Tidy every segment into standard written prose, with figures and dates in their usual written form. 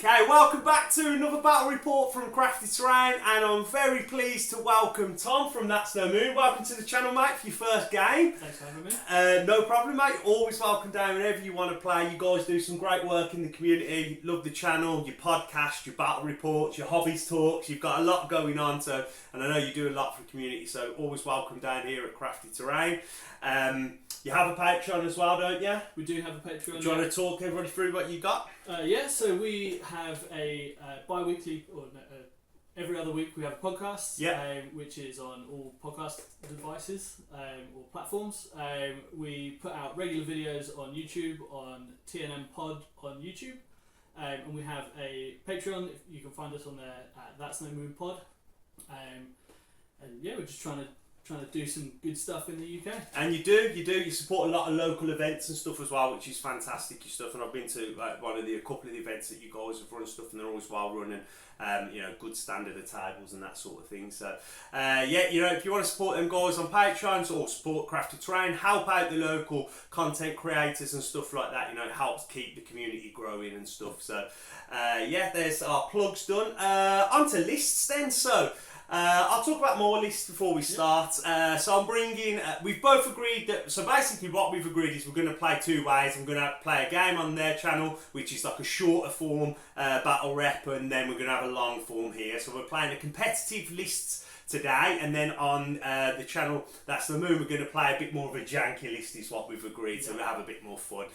Okay, welcome back to another battle report from Crafty Terrain, and I'm very pleased to welcome Tom from That's No Moon. Welcome to the channel, mate, for your first game. Thanks for having me. No problem, mate. Always welcome down whenever you want to play. You guys do some great work in the community. Love the channel, your podcast, your battle reports, your hobbies talks. You've got a lot going on, and I know you do a lot for the community, so always welcome down here at Crafty Terrain. You have a Patreon as well, don't you? We do have a Patreon. Do you want to talk everybody through what you got? Yeah, so we have a bi-weekly, or every other week we have a podcast, which is on all podcast devices or platforms. We put out regular videos on YouTube, on TNM Pod on YouTube, and we have a Patreon. You can find us on there at That's No Moon Pod. And yeah, we're just trying to do some good stuff in the UK. And you support a lot of local events and stuff as well, which is fantastic, your stuff. And I've been to a couple of the events that you guys have run and stuff, and they're always well run and good standard of tables and that sort of thing. So if you want to support them guys on Patreon or support Crafty Terrain, help out the local content creators and stuff like that, it helps keep the community growing and stuff. So there's our plugs done. Onto lists then. So I'll talk about more lists before we start. So I'm bringing, we've both agreed that, so basically what we've agreed is we're going to play two ways. I'm going to play a game on their channel, which is like a shorter form battle rep, and then we're going to have a long form here. So we're playing a competitive lists today, and then on the channel That's the Moon, we're going to play a bit more of a janky list is what we've agreed, so we'll have a bit more fun.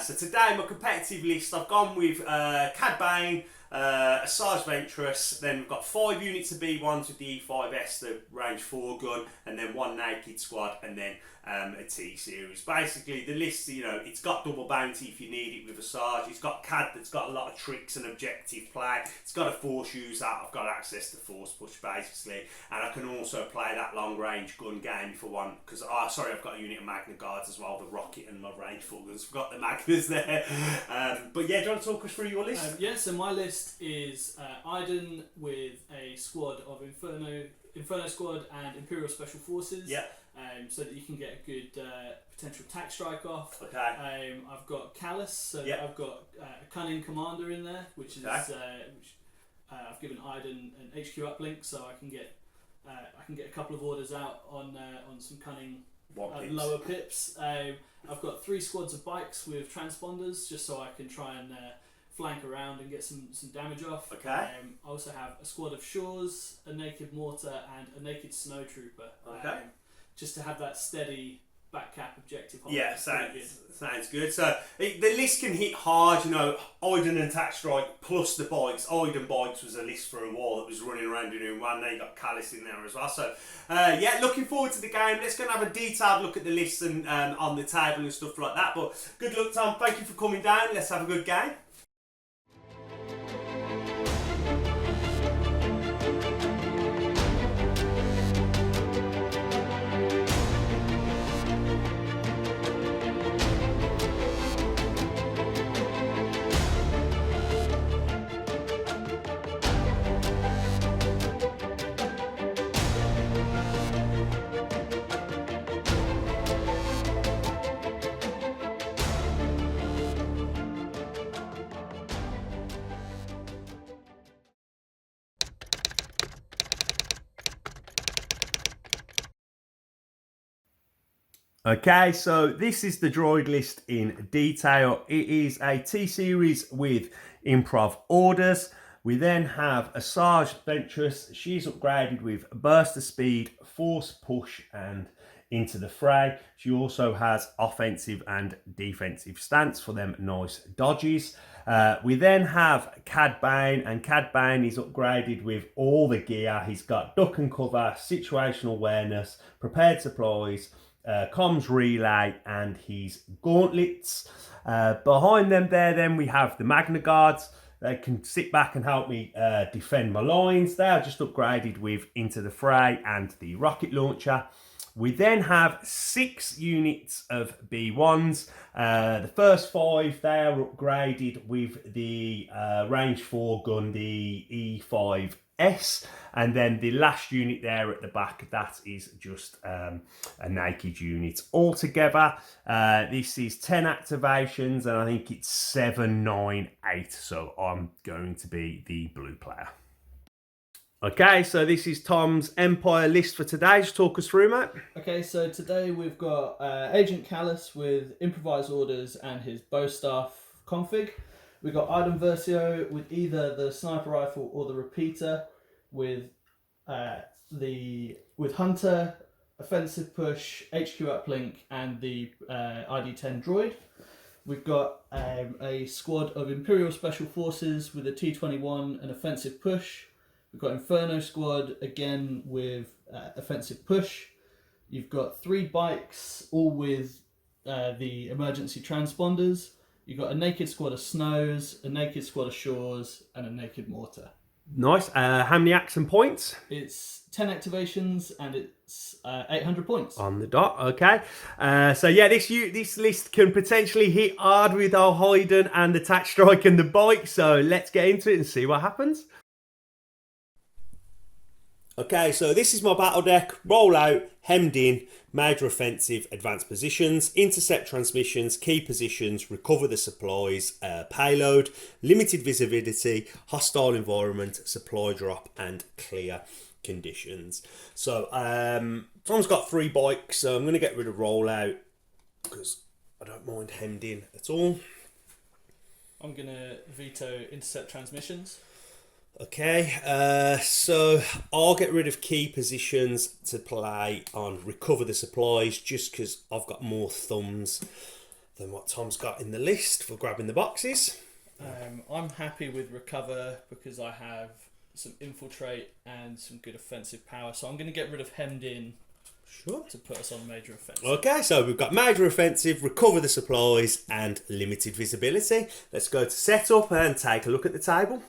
So today my competitive list, I've gone with Cad Bane, asajjventress, then we've got 5 units of B1s with the E5S, the range 4 gun, and then 1 naked squad, and then a T-series. Basically the list, it's got double bounty if you need it with Asajj. It's got Cad that's got a lot of tricks and objective play. It's got a force user, I've got access to force push basically, and I can also play that long range gun game if I want, because I've got a unit of Magna Guards as well, the rocket and my range 4 guns. Forgot the Magnas there. But yeah, do you want to talk us through your list? So my list is Iden with a squad of Inferno squad and Imperial Special Forces. Yeah. So that you can get a good potential tack strike off. Okay. I've got Kallus, so I've got a cunning commander in there, which is which I've given Iden an HQ uplink, so I can get a couple of orders out on some cunning lower pips. I've got 3 squads of bikes with transponders, just so I can try and flank around and get some damage off. Okay. I also have a squad of Shores, a naked mortar, and a naked snow trooper. Okay. Just to have that steady back cap objective. Yeah, sounds good. So the list can hit hard, Iden and Tack Strike plus the bikes. Iden bikes was a list for a while that was running around doing one. Now you got Kallus in there as well. So looking forward to the game. Let's go and have a detailed look at the list and on the table and stuff like that. But good luck, Tom. Thank you for coming down. Let's have a good game. Okay, so this is the droid list in detail. It is a T-series with improv orders. We then have asajjventress. She's upgraded with burst of speed, force push, and into the fray. She also has offensive and defensive stance for them nice dodges. We then have Cad Bane, and Cad Bane is upgraded with all the gear. He's got duck and cover, situational awareness, prepared supplies, comms relay, and his gauntlets. Behind them there then we have the Magna Guards. They can sit back and help me defend my lines. They are just upgraded with into the fray and the rocket launcher. We then have 6 units of B1s. The first 5 they are upgraded with the range 4 gun, the E5 S. And then the last unit there at the back, that is just a naked unit. Altogether, this is 10 activations, and I think it's 7, 9, 8. So I'm going to be the blue player. Okay, so this is Tom's Empire list for today. Just talk us through, mate. Okay, so today we've got Agent Kallus with improvised orders and his bow staff config. We've got Iden Versio with either the sniper rifle or the repeater, with Hunter, offensive push, HQ uplink, and the ID-10 droid. We've got a squad of Imperial Special Forces with a T-21 and offensive push. We've got Inferno Squad, again with offensive push. You've got 3 bikes, all with the emergency transponders. You've got a naked squad of Snows, a naked squad of Shores, and a naked mortar. Nice. How many action points? It's 10 activations and it's 800 points. On the dot, okay. So yeah, this list can potentially hit hard with our Iden and the Tac Strike and the bike. So let's get into it and see what happens. Okay, so this is my battle deck. Roll out, hemmed in, major offensive, advanced positions, intercept transmissions, key positions, recover the supplies, payload, limited visibility, hostile environment, supply drop, and clear conditions. So Tom's got 3 bikes, so I'm going to get rid of rollout because I don't mind hemmed in at all. I'm going to veto intercept transmissions. Okay, so I'll get rid of key positions to play on recover the supplies, just because I've got more thumbs than what Tom's got in the list for grabbing the boxes. I'm happy with recover because I have some infiltrate and some good offensive power, so I'm going to get rid of hemmed in. Sure. To put us on major offensive. Okay, so we've got major offensive, recover the supplies, and limited visibility. Let's go to setup and take a look at the table.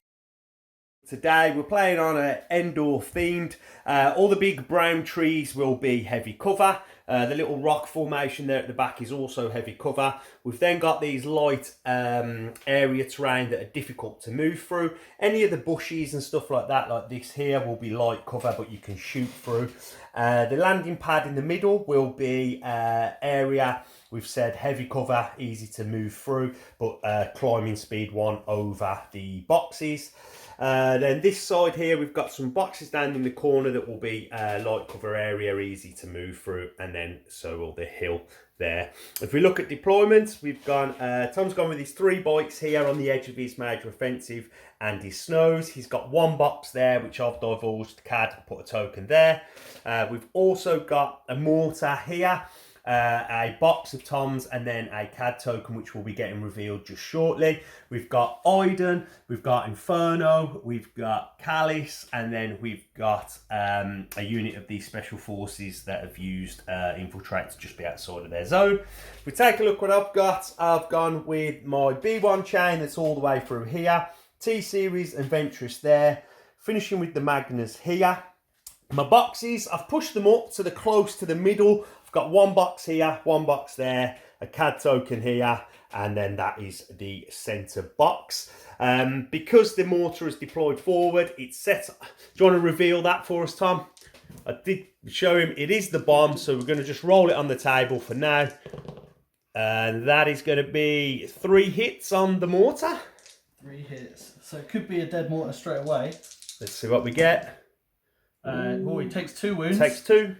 Today we're playing on an Endor themed. All the big brown trees will be heavy cover. The little rock formation there at the back is also heavy cover. We've then got these light area terrain that are difficult to move through. Any of the bushes and stuff like that, like this here, will be light cover, but you can shoot through. The landing pad in the middle will be area, we've said heavy cover, easy to move through, but climbing speed 1 over the boxes. Then this side here, we've got some boxes down in the corner that will be light cover area, easy to move through, and then so will the hill there. If we look at deployments, we've gone, Tom's gone with his 3 bikes here on the edge of his major offensive and his Snows. He's got 1 box there, which I've divulged. Cad, put a token there. We've also got a mortar here. A box of Tom's, and then a Cad token, which will be getting revealed just shortly. We've got Iden, we've got Inferno, we've got Kallus, and then we've got a unit of these special forces that have used infiltrate to just be outside of their zone. If we take a look what I've got, I've gone with my B1 chain that's all the way through here, T-Series and Ventress there, finishing with the Magnus here. My boxes, I've pushed them up to the close to the middle. I've got 1 box here, 1 box there, a Cad token here, and then that is the centre box. Because the mortar is deployed forward, it's set. Do you want to reveal that for us, Tom? I did show him it is the bomb, so we're going to just roll it on the table for now. And that is going to be 3 hits on the mortar. 3 hits. So it could be a dead mortar straight away. Let's see what we get. He takes 2 wounds. Takes 2.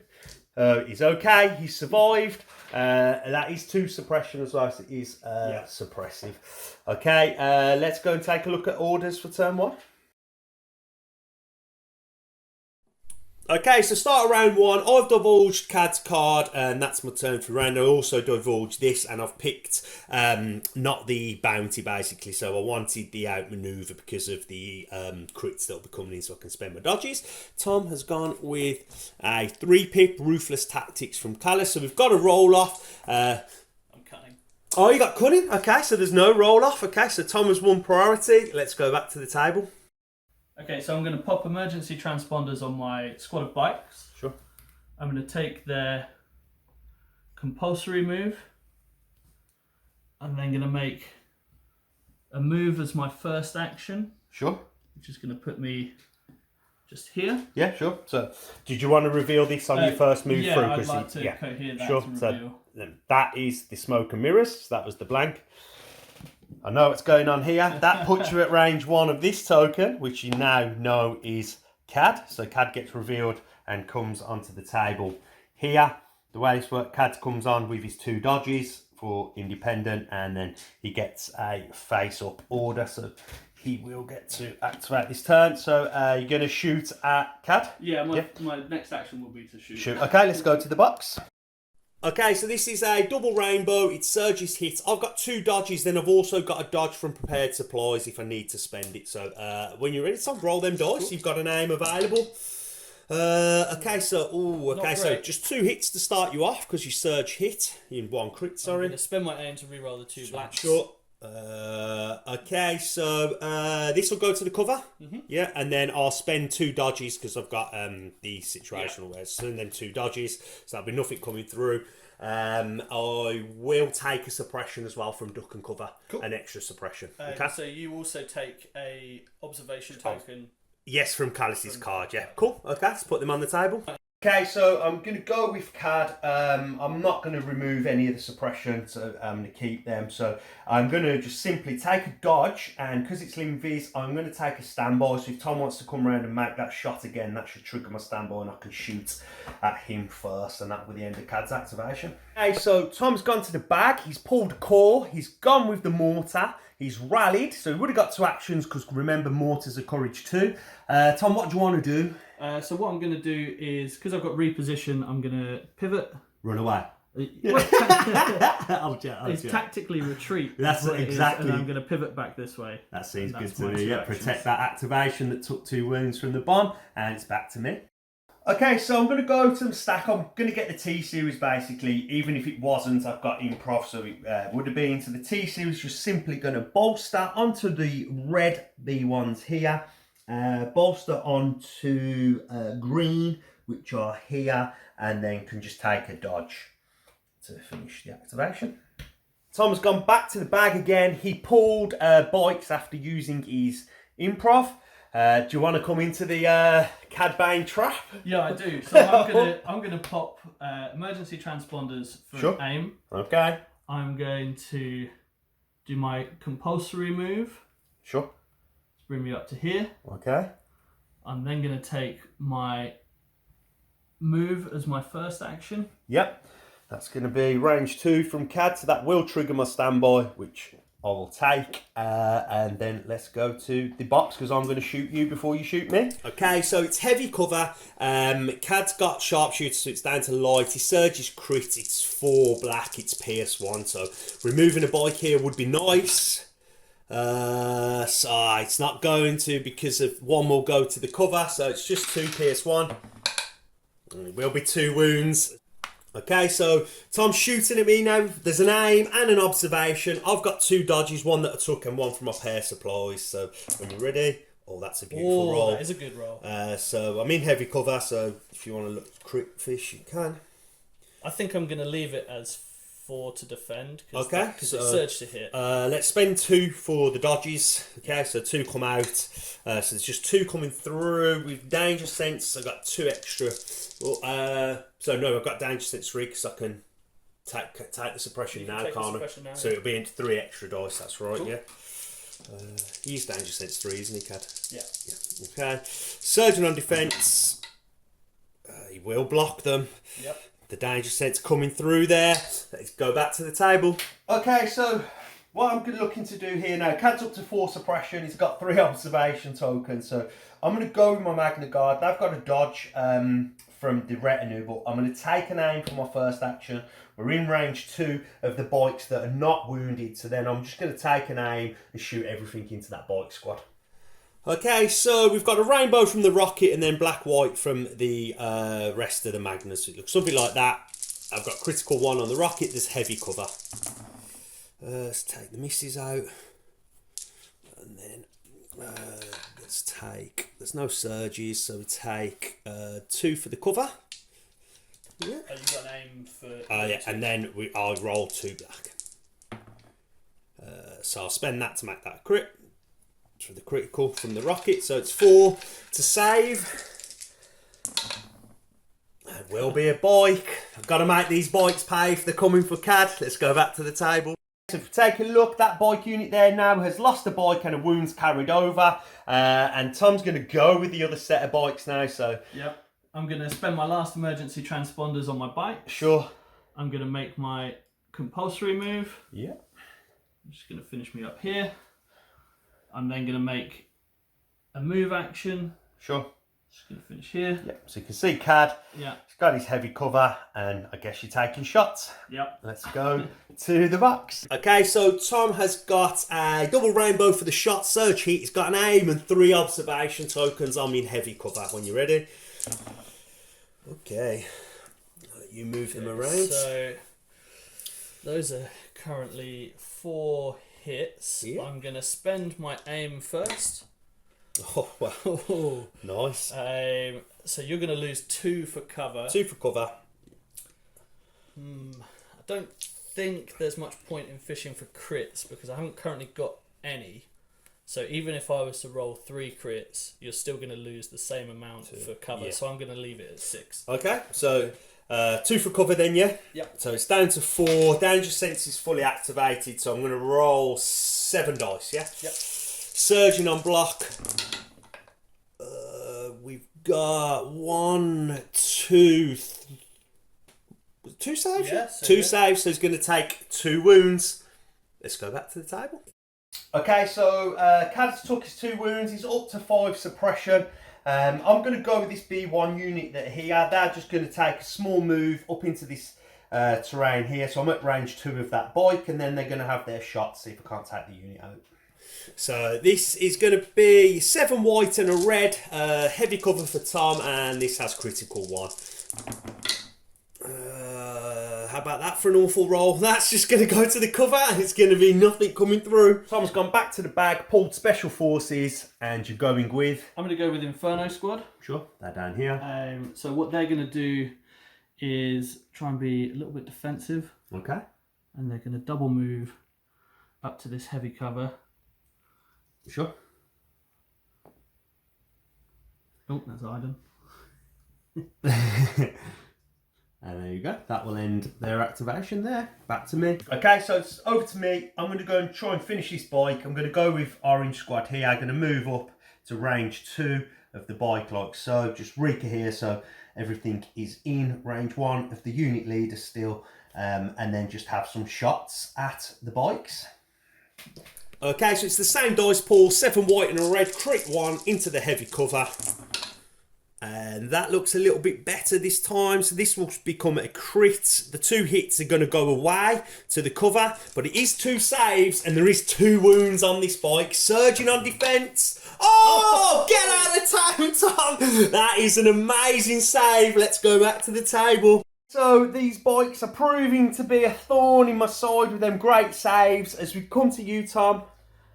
He's okay. He's survived. That is 2 suppression as well, so it is suppressive. Okay, let's go and take a look at orders for turn 1. Okay, so start round 1. I've divulged Cad's card, and that's my turn for round. I also divulged this, and I've picked not the bounty, basically. So I wanted the outmaneuver because of the crits that'll be coming in, so I can spend my dodges. Tom has gone with a 3-pip Ruthless Tactics from Kallus. So we've got a roll-off. I'm cutting. Oh, you got cutting? Okay, so there's no roll-off. Okay, so Tom has won priority. Let's go back to the table. Okay, so I'm going to pop emergency transponders on my squad of bikes. Sure. I'm going to take their compulsory move. I'm then going to make a move as my first action. Sure. Which is going to put me just here. Yeah, sure. So, did you want to reveal this on your first move through? Yeah, I'd like to cohere that sure. to reveal. So, that is the smoke and mirrors. So that was the blank. I know what's going on here. That puts you at range 1 of this token, which you now know is Cad. So Cad gets revealed and comes onto the table here. The way this works, Cad comes on with his 2 dodges for independent, and then he gets a face-up order. So he will get to activate this turn. So you're going to shoot at Cad? Yeah, my next action will be to shoot. Okay, let's go to the box. Okay, so this is a double rainbow. It's Surge's hit. I've got 2 dodges, then I've also got a dodge from prepared supplies if I need to spend it. So when you're ready, Tom, roll them dice. You've got an aim available. Okay, so just 2 hits to start you off because you Surge hit in 1 crit. Sorry. I'm going to spend my aim to reroll the 2 blacks. Sure. Okay, so this will go to the cover. Yeah, and then I'll spend 2 dodges because I've got the situational wares, and then 2 dodges, so there'll be nothing coming through. I will take a suppression as well from duck and cover, an extra suppression. Okay, so you also take a observation token. Yes, from Kallus's card. Yeah, cool. Okay, let's put them on the table. Okay, so I'm going to go with Cad. I'm not going to remove any of the suppression, so I'm going to keep them. So I'm going to just simply take a dodge, and because it's Lim Viz, I'm going to take a standby. So if Tom wants to come around and make that shot again, that should trigger my standby, and I can shoot at him first, and that will be the end of Cad's activation. Okay, so Tom's gone to the bag. He's pulled a core. He's gone with the mortar. He's rallied, so he would have got 2 actions because remember, mortars are courage 2. Tom, what do you want to do? So what I'm going to do is, because I've got reposition, I'm going to pivot. Run away. It's tactically retreat. That's exactly. And I'm going to pivot back this way. That seems good to me. Yeah, protect that activation that took 2 wounds from the bomb, and it's back to me. Okay, so I'm going to go to the stack. I'm going to get the T-Series basically. Even if it wasn't, I've got improv, so it would have been. So the T-Series, just simply going to bolster onto the red B1s here. Bolster onto green, which are here, and then can just take a dodge to finish the activation. Tom's gone back to the bag again. He pulled bikes after using his improv. Do you want to come into the Cad Bane trap? Yeah, I do. So I'm gonna pop emergency transponders for aim. Okay. I'm going to do my compulsory move. Sure. Bring me up to here. Okay. I'm then going to take my move as my first action. Yep. That's going to be range 2 from Cad, so that will trigger my standby, which I will take. And then let's go to the box, because I'm going to shoot you before you shoot me. Okay, so it's heavy cover. Cad's got sharpshooter, so it's down to light. His Surge is crit, it's 4 black, it's Pierce 1, so removing a bike here would be nice. So it's not going to, because of 1 will go to the cover, so it's just 2 Pierce 1. It will be 2 wounds. Okay, so Tom's shooting at me now. There's an aim and an observation. I've got 2 dodges, 1 that I took and 1 from my pair supplies. So when you're ready, that's a beautiful roll. That is a good roll. So I'm in heavy cover, so if you want to look crit fish, you can. I think I'm going to leave it as 4 to defend. Okay, so it's Surge to hit. Let's spend 2 for the dodges. Okay, so 2 come out. So there's just 2 coming through with danger sense. I've got 2 extra. So no, I've got danger sense 3 because I can take the suppression now, can't I? So it'll be into 3 extra dice. That's right. Cool. Yeah. He's danger sense 3, isn't he, Cad? Yeah. Okay. Surgeon on defense. He will block them. Yep. The danger sense coming through there. Let's go back to the table. Okay, so what I'm looking to do here now, Cad's up to 4 suppression. He's got 3 observation tokens. So I'm going to go with my Magna Guard. I've got a dodge from the retinue, but I'm going to take an aim for my first action. We're in range 2 of the bikes that are not wounded. So then I'm just going to take an aim and shoot everything into that bike squad. Okay, so we've got a rainbow from the rocket and then black-white from the rest of the Magnus. It looks something like that. I've got critical 1 on the rocket. There's heavy cover. Let's take the misses out. And then let's take... There's no surges, so we take 2 for the cover. Yeah. You got an aim for... Yeah, and then I'll roll 2 black. So I'll spend that to make that a crit. for the critical from the rocket. So it's 4 to save. There will be a bike. I've got to make these bikes pay if they're coming for Cad. Let's go back to the table. So if we take a look, that bike unit there now has lost a bike and a wound's carried over. And Tom's going to go with the other set of bikes now. So yep, I'm going to spend my last emergency transponders on my bike. Sure. I'm going to make my compulsory move. Yeah. I'm just going to finish me up here. I'm then going to make a move action. Sure. Just going to finish here. Yep. So you can see Cad. Yeah. He's got his heavy cover, and I guess you're taking shots. Yep. Let's go to the box. Okay, so Tom has got a double rainbow for the shot surge heat. He's got an aim and 3 observation tokens. I'm in heavy cover when you're ready. Okay. I'll let you move them around. So those are currently 4 hits. Yeah. I'm going to spend my aim first. Oh, wow. Nice. So you're going to lose 2 for cover. 2 for cover. I don't think there's much point in fishing for crits because I haven't currently got any. So even if I was to roll 3 crits, you're still going to lose the same amount for cover. Yeah. So I'm going to leave it at 6. Okay, so 2 for cover then, yeah? Yep. So it's down to 4. Danger sense is fully activated, so I'm going to roll 7 dice, yeah? Yep. Surging on block. We've got 1, 2, 2 saves? Yeah, so 2 saves, so he's going to take 2 wounds. Let's go back to the table. Okay, so Cad's took his 2 wounds. He's up to 5 suppression. I'm going to go with this B1 unit that he had. They're just going to take a small move up into this terrain here. So I'm at range 2 of that bike, and then they're going to have their shots, see if I can't take the unit out. So this is going to be 7 white and a red, heavy cover for Tom, and this has critical 1. How about that for an awful roll? That's just going to go to the cover. It's going to be nothing coming through. Tom's gone back to the bag, pulled special forces, and you're going with? I'm going to go with Inferno Squad. Sure, they're down here. So what they're going to do is try and be a little bit defensive. Okay. And they're going to double move up to this heavy cover. Sure. Oh, that's Iden. And there you go. That will end their activation there. Back to me. Okay, so it's over to me. I'm going to go and try and finish this bike. I'm going to go with Orange Squad here. I'm going to move up to range 2 of the bike like so. Just Rika here, so everything is in range 1 of the unit leader still. And then just have some shots at the bikes. Okay, so it's the same dice pool, 7 white and a red, crit 1 into the heavy cover. And that looks a little bit better this time, so this will become a crit. The 2 hits are going to go away to the cover, but it is 2 saves, and there is 2 wounds on this bike. Surging on defence. Oh, get out of town, Tom! That is an amazing save. Let's go back to the table. So these bikes are proving to be a thorn in my side with them great saves. As we come to you, Tom.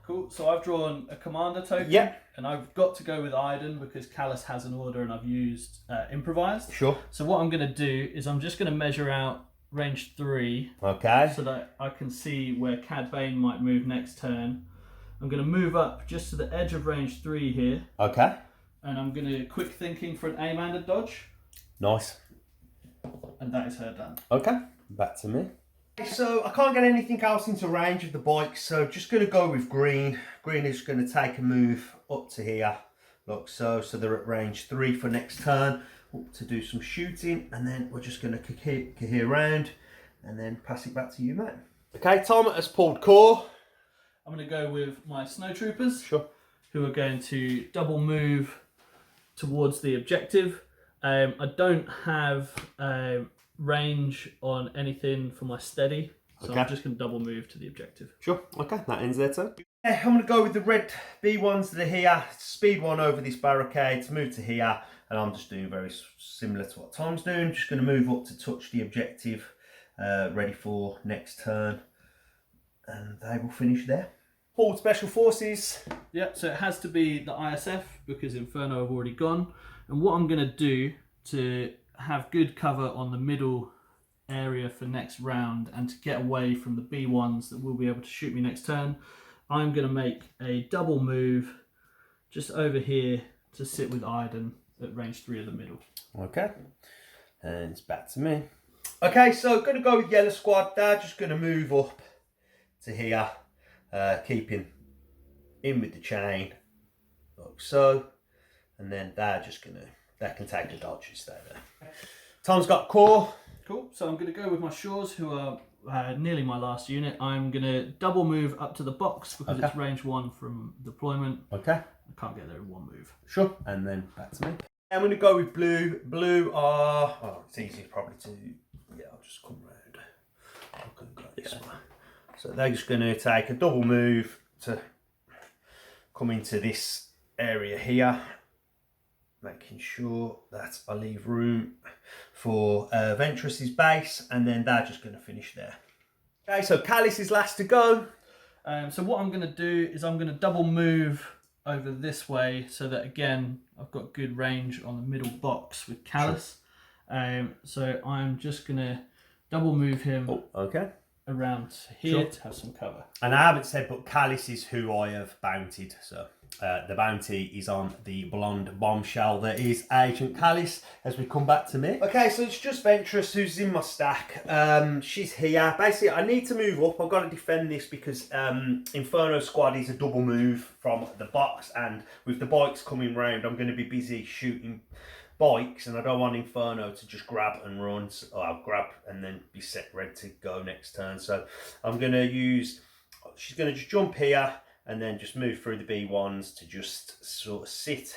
Cool, so I've drawn a commander token. Yep. And I've got to go with Iden because Kallus has an order and I've used improvised. Sure. So what I'm going to do is I'm just going to measure out range 3. Okay. So that I can see where Cad Bane might move next turn. I'm going to move up just to the edge of range 3 here. Okay. And I'm going to quick thinking for an aim and a dodge. Nice. And that is her done. Okay, back to me. So I can't get anything else into range of the bike, so just going to go with green. Green is going to take a move up to here, like so. So they're at range 3 for next turn, up to do some shooting, and then we're just going to kick here round, and then pass it back to you, mate. Okay, Tom has pulled core. I'm going to go with my snow troopers. Sure. Who are going to double move towards the objective. I don't have range on anything for my steady, so okay. I'm just going to double move to the objective. Sure, okay, that ends there too. Yeah, I'm going to go with the red B1s that are here, speed 1 over this barricade to move to here, and I'm just doing very similar to what Tom's doing, just going to move up to touch the objective, ready for next turn, and they will finish there. Pulled special forces. Yeah, so it has to be the ISF because Inferno have already gone, and what I'm going to do to have good cover on the middle area for next round and to get away from the B1s that will be able to shoot me next turn, I'm going to make a double move just over here to sit with Iden at range 3 of the middle. Okay, and it's back to me. Okay, so going to go with yellow squad. They're just going to move up to here, keeping in with the chain, like so. And then they're just going to, they can take the dodge and stay there. Tom's got core. Cool, so I'm going to go with my Shores, who are nearly my last unit. I'm going to double move up to the box because it's range 1 from deployment. Okay. I can't get there in one move. Sure. And then back to me. I'm going to go with blue. Blue are, oh, it's easy probably to, yeah, I'll just come round. I can go this way. So they're just going to take a double move to come into this area here, making sure that I leave room for Ventress's base, and then they're just going to finish there. Okay, so Kallus is last to go. So what I'm going to do is I'm going to double move over this way so that, again, I've got good range on the middle box with Kallus. Sure. So I'm just going to double move him around here to have some cover. And I haven't said, but Kallus is who I have bountied, so the bounty is on the blonde bombshell that is Agent Kallus as we come back to me. Okay, so it's just Ventress who's in my stack. She's here. Basically, I need to move up. I've got to defend this because Inferno Squad is a double move from the box, and with the bikes coming round, I'm going to be busy shooting bikes, and I don't want Inferno to just grab and run. So I'll grab and then be set ready to go next turn. So I'm going to use, she's going to just jump here and then just move through the B1s to just sort of sit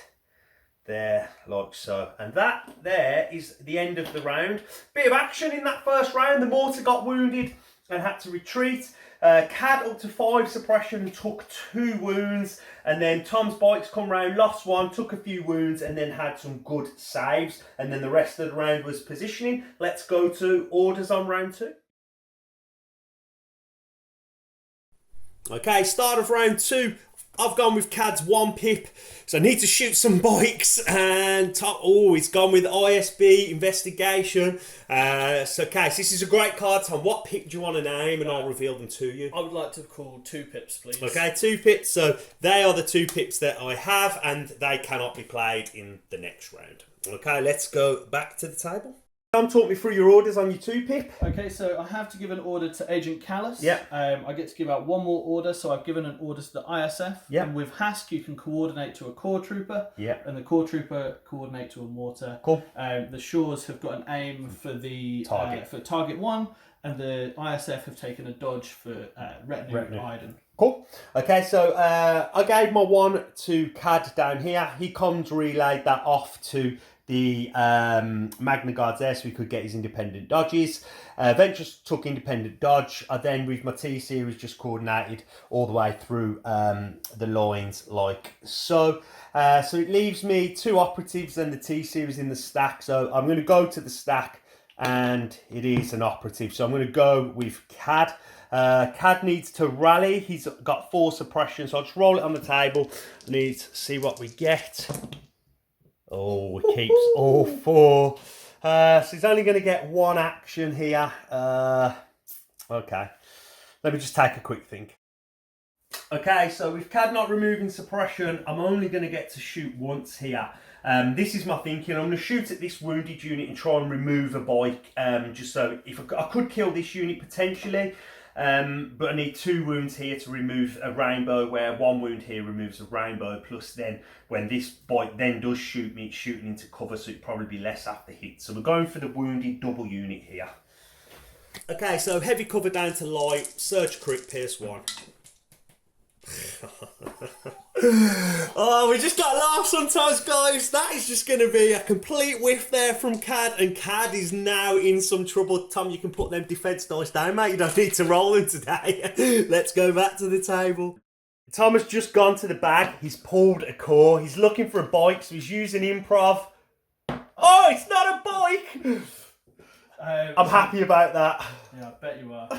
there like so. And that there is the end of the round. Bit of action in that first round. The mortar got wounded and had to retreat. Cad up to 5 suppression and took 2 wounds, and then Tom's bikes come round, lost 1, took a few wounds, and then had some good saves, and then the rest of the round was positioning. Let's go to orders on round 2. Okay, start of round 2. I've gone with Cad's 1 pip, so I need to shoot some bikes, and he's gone with ISB investigation. So Case, this is a great card, Tom. What pip do you want to name, and I'll reveal them to you? I would like to call 2 pips, please. Okay, 2 pips. So they are the 2 pips that I have, and they cannot be played in the next round. Okay, let's go back to the table. Tom, talk me through your orders on your 2 pip. Okay, so I have to give an order to Agent Kallus. Yeah. I get to give out 1 more order, so I've given an order to the ISF. Yeah. And with Hask, you can coordinate to a core trooper. Yeah. And the core trooper coordinate to a mortar. Cool. The Shores have got an aim for the target for target 1, and the ISF have taken a dodge for retinue Iden. Cool. Okay, so I gave my 1 to Cad down here. He comes relayed that off to the Magna Guards there so he could get his independent dodges. Ventress took independent dodge. I then, with my T-Series, just coordinated all the way through the lines like so. So it leaves me 2 operatives and the T-Series in the stack. So I'm going to go to the stack, and it is an operative. So I'm going to go with Cad. Cad needs to rally. He's got 4 suppression, so I'll just roll it on the table. I need to see what we get. Oh, it keeps all 4. So he's only going to get 1 action here. Okay. Let me just take a quick think. Okay, so with Cad not removing suppression, I'm only going to get to shoot once here. This is my thinking. I'm going to shoot at this wounded unit and try and remove a bike. Just so if I could kill this unit potentially. But I need 2 wounds here to remove a rainbow, where 1 wound here removes a rainbow, plus then when this bike then does shoot me, it's shooting into cover, so it'd probably be less after hit. So we're going for the wounded double unit here. Okay, so heavy cover down to light, surge crit, pierce 1. Oh, we just got to laugh sometimes, guys. That is just going to be a complete whiff there from Cad, and Cad is now in some trouble. Tom, you can put them defense dice down, mate. You don't need to roll them today. Let's go back to the table. Tom has just gone to the bag. He's pulled a core. He's looking for a bike, so he's using improv. Oh, it's not a bike! I'm happy about that. Yeah, I bet you are.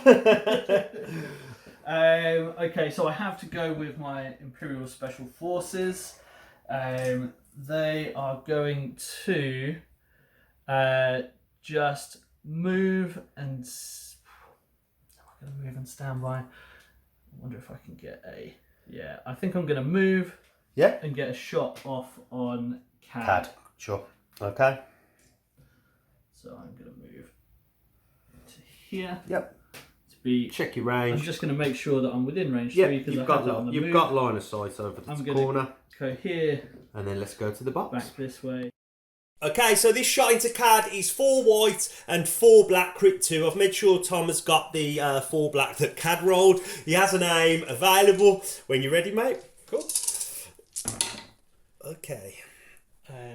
Okay, so I have to go with my Imperial Special Forces. They are going to just move and... I'm going to move and stand by. I wonder if I can get a... Yeah, I think I'm going to move. and get a shot off on Cad. Cad, sure. Okay. So I'm going to move to here. Yep. To be. Check your range. I'm just going to make sure that I'm within range. Yeah, 3 because you've got line of sight over the corner. Go here. And then let's go to the box. Back this way. Okay, so this shot into Cad is 4 white and 4 black crit 2. I've made sure Tom has got the 4 black that Cad rolled. He has an aim available. When you're ready, mate. Cool. Okay.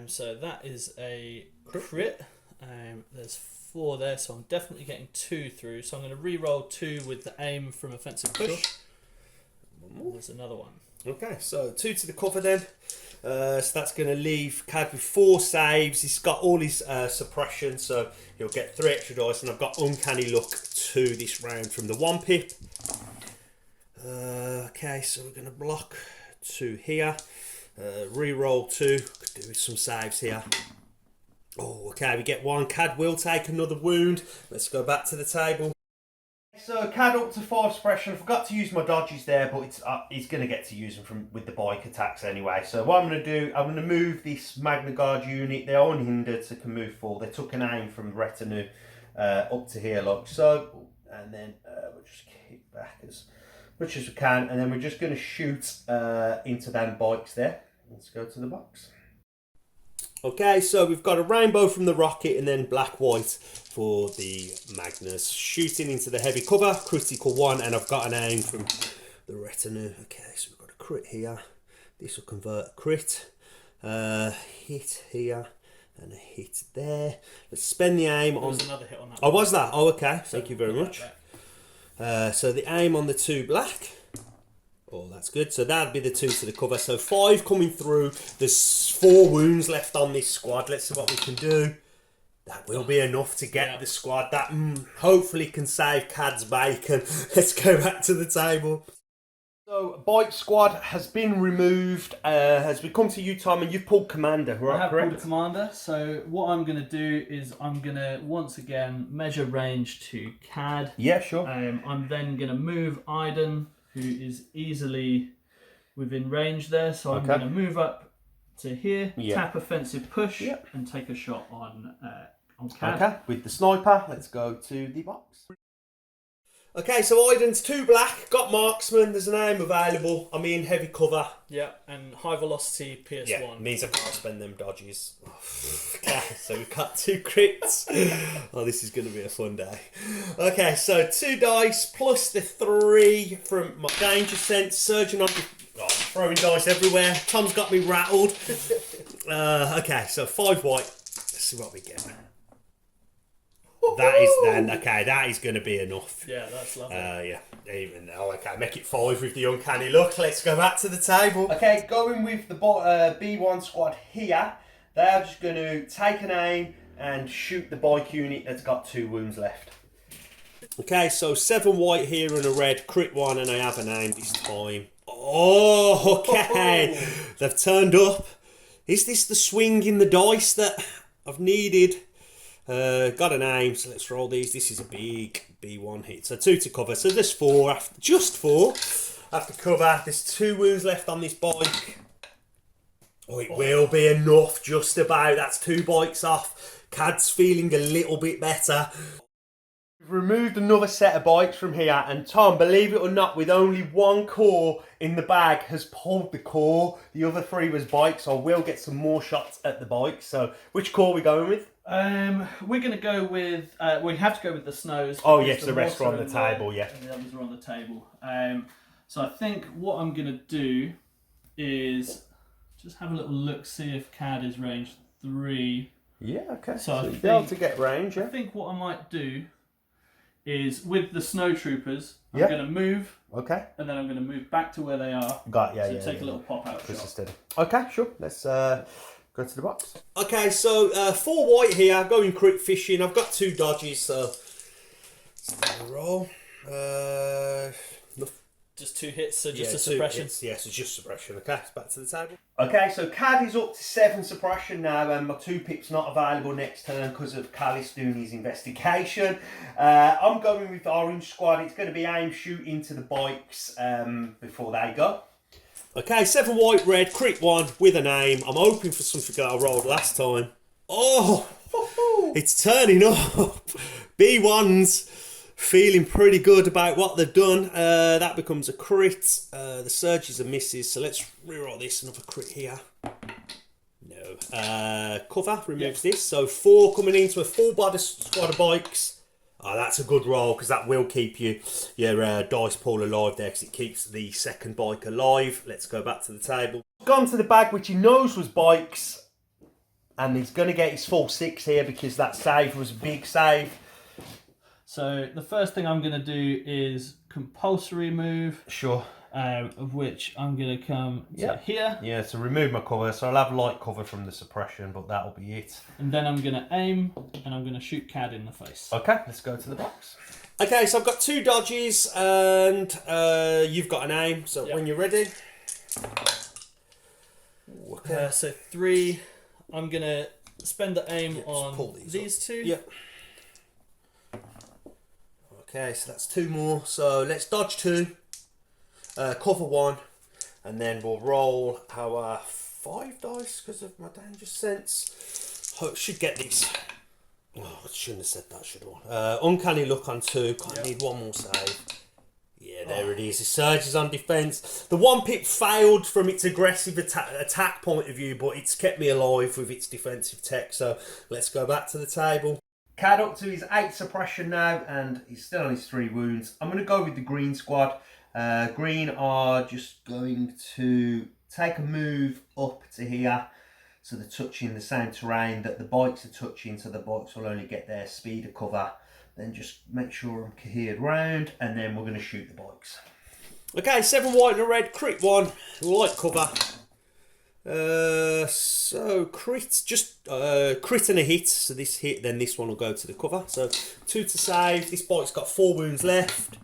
So that is a crit. There's 4 there, so I'm definitely getting 2 through. So I'm going to re-roll 2 with the aim from offensive push. Sure. There's another one. Okay, so 2 to the cover then. So that's going to leave Cad with 4 saves. He's got all his suppression, so he'll get 3 extra dice. And I've got uncanny luck 2 this round from the 1 pip. Okay, so we're going to block 2 here. Re-roll 2. Could do with some saves here. Oh, okay, we get 1. Cad will take another wound. Let's go back to the table. So Cad up to 5 suppression. I forgot to use my dodges there, but he's going to get to use them with the bike attacks anyway. So what I'm going to do, I'm going to move this Magna Guard unit. They're unhindered, so can move forward. They took an aim from retinue up to here, like so. And then we'll just kick back as much as we can. And then we're just going to shoot into them bikes there. Let's go to the box. Okay, so we've got a rainbow from the rocket and then black-white for the Magnus. Shooting into the heavy cover, critical 1, and I've got an aim from the retinue. Okay, so we've got a crit here. This will convert a crit. Hit here and a hit there. Let's spend the aim on... There was another hit on that. Oh, was that? Oh, okay. Thank you very much. So the aim on the 2 black. Oh, that's good. So that'd be the 2 to the cover. So 5 coming through. There's 4 wounds left on this squad. Let's see what we can do. That will be enough to get the squad. That hopefully can save Cad's bacon. Let's go back to the table. So bike squad has been removed. Has we come to you, Tom, and you've pulled commander, right? I have correct? pulled a commander. So what I'm going to do is I'm going to once again measure range to Cad. Yeah, sure. I'm then going to move Iden, who is easily within range there. So I'm going to move up to here, tap offensive push, and take a shot on Cad. Okay, with the sniper, let's go to the box. Okay, so Iden's 2 black, got marksman, there's an aim available. I'm in heavy cover. Yeah, and high velocity PS1. Yeah, means I can't spend them dodges. Okay, so we've got 2 crits. Oh, this is going to be a fun day. Okay, so 2 dice plus the 3 from my danger sense. Surging on the... Oh, throwing dice everywhere. Tom's got me rattled. Okay, so 5 white. Let's see what we get. That is then okay. That is going to be enough. Yeah, that's lovely. Yeah, even okay, make it 5 with the uncanny luck. Let's go back to the table. Okay, going with the B1 squad here. They're just going to take an aim and shoot the bike unit that's got 2 wounds left. Okay, so 7 white here and a red, crit 1, and I have an aim this time. Oh, okay. They've turned up. Is this the swing in the dice that I've needed? Got an aim, so let's roll these. This is a big B1 hit. So 2 to cover. So there's 4, just 4 after cover. There's 2 wounds left on this bike. Oh, it will be enough, just about. That's 2 bikes off. Cad's feeling a little bit better. We've removed another set of bikes from here, and Tom, believe it or not, with only 1 core in the bag, has pulled the core. The other 3 was bikes, so I will get some more shots at the bikes. So which core are we going with? We're going to go with... we have to go with the snows. Oh yes, the rest are on the table, yeah. And the others are on the table. So I think what I'm going to do is just have a little look, see if Cad is range 3. Yeah, okay. So you'll be able to get range, yeah? I think what I might do is with the snow troopers, I'm going to move. Okay. And then I'm going to move back to where they are. So take a little pop out shot. Steady. Okay, sure. Let's go to the box. Okay, so 4 white here, going crit fishing. I've got 2 dodges, so let's roll. Just 2 hits, so just a suppression. Yeah, so just suppression. Okay, it's back to the table. Okay, so Cad is up to 7 suppression now, and my 2 pip's not available next turn because of Kallus doing his investigation. I'm going with the orange squad. It's going to be aim shoot into the bikes before they go. Okay, 7 white, red, crit 1 with an aim. I'm hoping for something that I rolled last time. Oh, it's turning up. B1's feeling pretty good about what they've done. That becomes a crit. The surges are misses, so let's reroll this. Another crit here. No. Cover removes this. So 4 coming into a full body squad of bikes. Oh, that's a good roll because that will keep your dice pool alive there because it keeps the second bike alive. Let's go back to the table. Gone to the bag which he knows was bikes, and he's going to get his full 6 here because that save was a big save. So the first thing I'm going to do is compulsory move. Sure. Of which I'm going to come to here. Yeah, so remove my cover. So I'll have light cover from the suppression, but that'll be it. And then I'm going to aim, and I'm going to shoot Cad in the face. Okay, let's go to the box. Okay, so I've got 2 dodges, and you've got an aim. So when you're ready. Okay. So 3. I'm going to spend the aim on these 2. Yep. Okay, so that's 2 more. So let's dodge 2. Cover 1, and then we'll roll our 5 dice because of my danger sense. Should get these. Oh, I shouldn't have said that, should I? Uncanny luck on 2. Need 1 more save. Yeah, there it is. The surge is on defence. The 1 pip failed from its aggressive attack point of view, but it's kept me alive with its defensive tech. So let's go back to the table. Cad up to his 8 suppression now, and he's still on his 3 wounds. I'm going to go with the green squad. Green are just going to take a move up to here, so they're touching the same terrain that the bikes are touching, so the bikes will only get their speed of cover. Then just make sure I'm cohered round, and then we're going to shoot the bikes. Okay, 7 white and a red, crit 1, light cover. So crit, just crit and a hit, so this hit, then this one will go to the cover. So 2 to save. This bike's got 4 wounds left.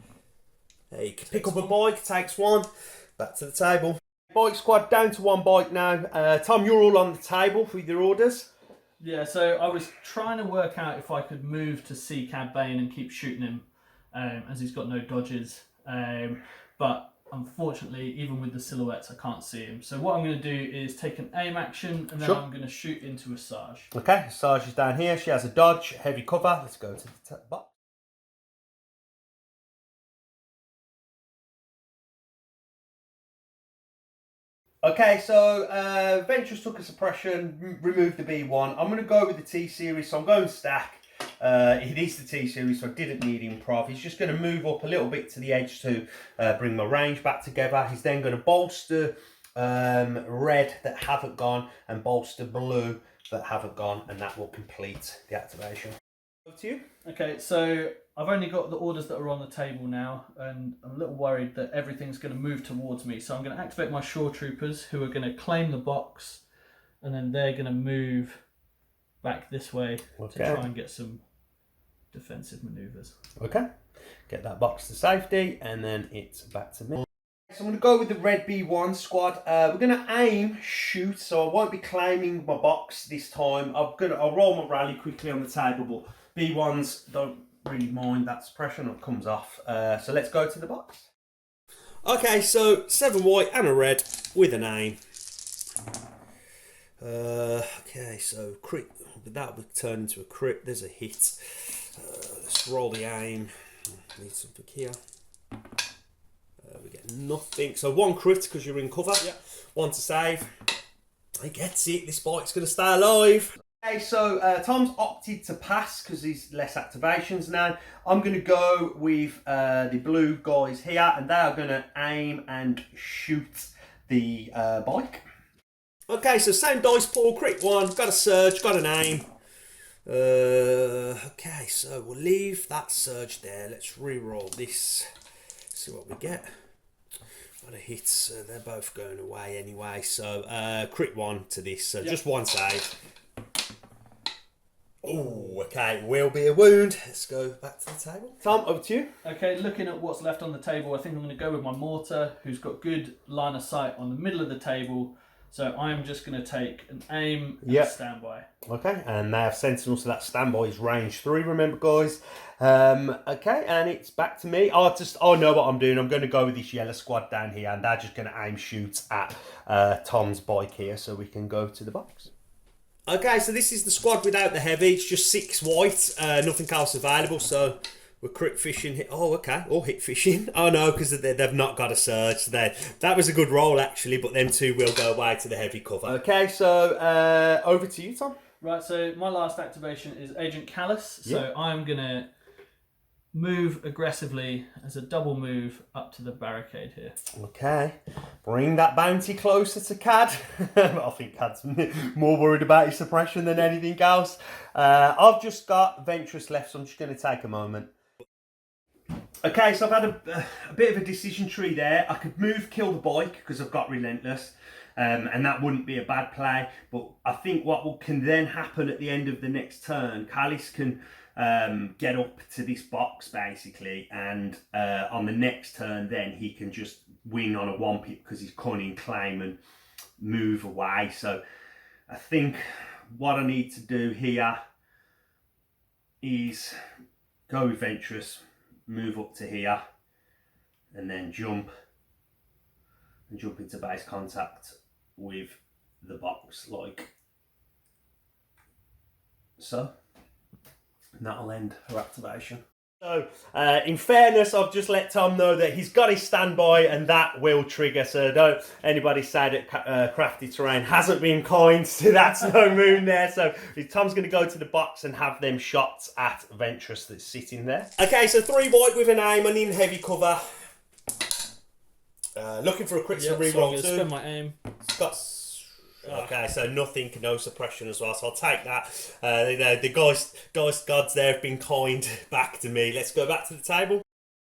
You can pick up a bike, takes 1. Back to the table. Bike squad down to 1 bike now. Tom, you're all on the table with your orders. Yeah, so I was trying to work out if I could move to see Cad Bane and keep shooting him, as he's got no dodges. But unfortunately, even with the silhouettes, I can't see him. So what I'm going to do is take an aim action, and then I'm going to shoot into Asajj. Okay, Asajj is down here. She has a dodge, heavy cover. Let's go to the box. Okay, so Ventress took a suppression, removed the B1. I'm going to go with the T series, so I'm going stack. It is the T series, so I didn't need improv. He's just going to move up a little bit to the edge to bring my range back together. He's then going to bolster red that haven't gone and bolster blue that haven't gone, and that will complete the activation. Over to you. Okay, so I've only got the orders that are on the table now, and I'm a little worried that everything's going to move towards me. So I'm going to activate my shore troopers, who are going to claim the box, and then they're going to move back this way to try and get some defensive manoeuvres. Okay, get that box to safety, and then it's back to me. So I'm going to go with the red B1 squad. We're going to aim, shoot, so I won't be claiming my box this time. I'll roll my rally quickly on the table, but B1s don't really mind that suppression, it comes off. So let's go to the box. Okay, so 7 white and a red with an aim. Okay, so crit, that would turn into a crit. There's a hit. Let's roll the aim. Need something here. We get nothing. So 1 crit because you're in cover. Yep. 1 to save. He gets it. This bike's going to stay alive. Okay, so Tom's opted to pass because he's less activations now. I'm going to go with the blue guys here, and they are going to aim and shoot the bike. Okay, so same dice pool, crit 1, got a surge, got an aim. Okay, so we'll leave that surge there. Let's re-roll this, see what we get. Got a hit, they're both going away anyway. So crit 1 to this, so just 1 save. Oh, okay, will be a wound. Let's go back to the table. Tom, over to you. Okay, looking at what's left on the table, I think I'm going to go with my mortar, who's got good line of sight on the middle of the table. So I'm just going to take an aim and standby. Okay, and they have Sentinel, so that standby is range 3, remember guys. Okay, and it's back to me. I know what I'm doing. I'm going to go with this yellow squad down here, and they're just going to aim shoot at Tom's bike here, so we can go to the box. Okay, so this is the squad without the heavy. It's just 6 white, nothing else available, so we're crit fishing. Oh, okay. Or hit fishing. Oh, no, because they've not got a surge. So that was a good roll, actually, but them two will go away to the heavy cover. Okay, so over to you, Tom. Right, so my last activation is Agent Kallus. So I'm going to move aggressively as a double move up to the barricade here. Okay. Bring that bounty closer to Cad. I think Cad's more worried about his suppression than anything else. I've just got Ventress left, so I'm just going to take a moment. Okay, so I've had a bit of a decision tree there. I could kill the bike because I've got Relentless, and that wouldn't be a bad play. But I think what can then happen at the end of the next turn, Kallus can get up to this box basically, and on the next turn then he can just win on a 1-pip because he's cunning, claim and move away. So I think what I need to do here is go with Ventress, move up to here, and then jump into base contact with the box like so, and that'll end her activation. So, in fairness, I've just let Tom know that he's got his standby and that will trigger, so don't anybody say that Crafty Terrain hasn't been kind, so that's no moon there. So Tom's going to go to the box and have them shots at Ventress that's sitting there. Okay, so 3 white with an aim and in heavy cover. Looking for a crit to reroll too. Spend my aim. Okay, so nothing, no suppression as well, so I'll take that. The gods there have been kind back to me. Let's go back to the table.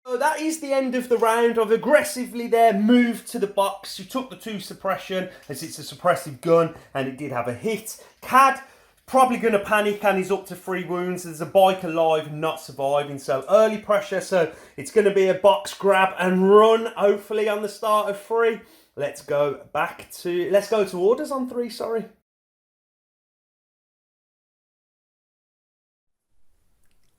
So that is the end of the round. I've aggressively there moved to the box. You took the 2 suppression as it's a suppressive gun and it did have a hit. Cad probably going to panic and he's up to 3 wounds. There's a bike alive, not surviving, so early pressure. So it's going to be a box grab and run, hopefully on the start of 3. Let's go to orders on 3, sorry.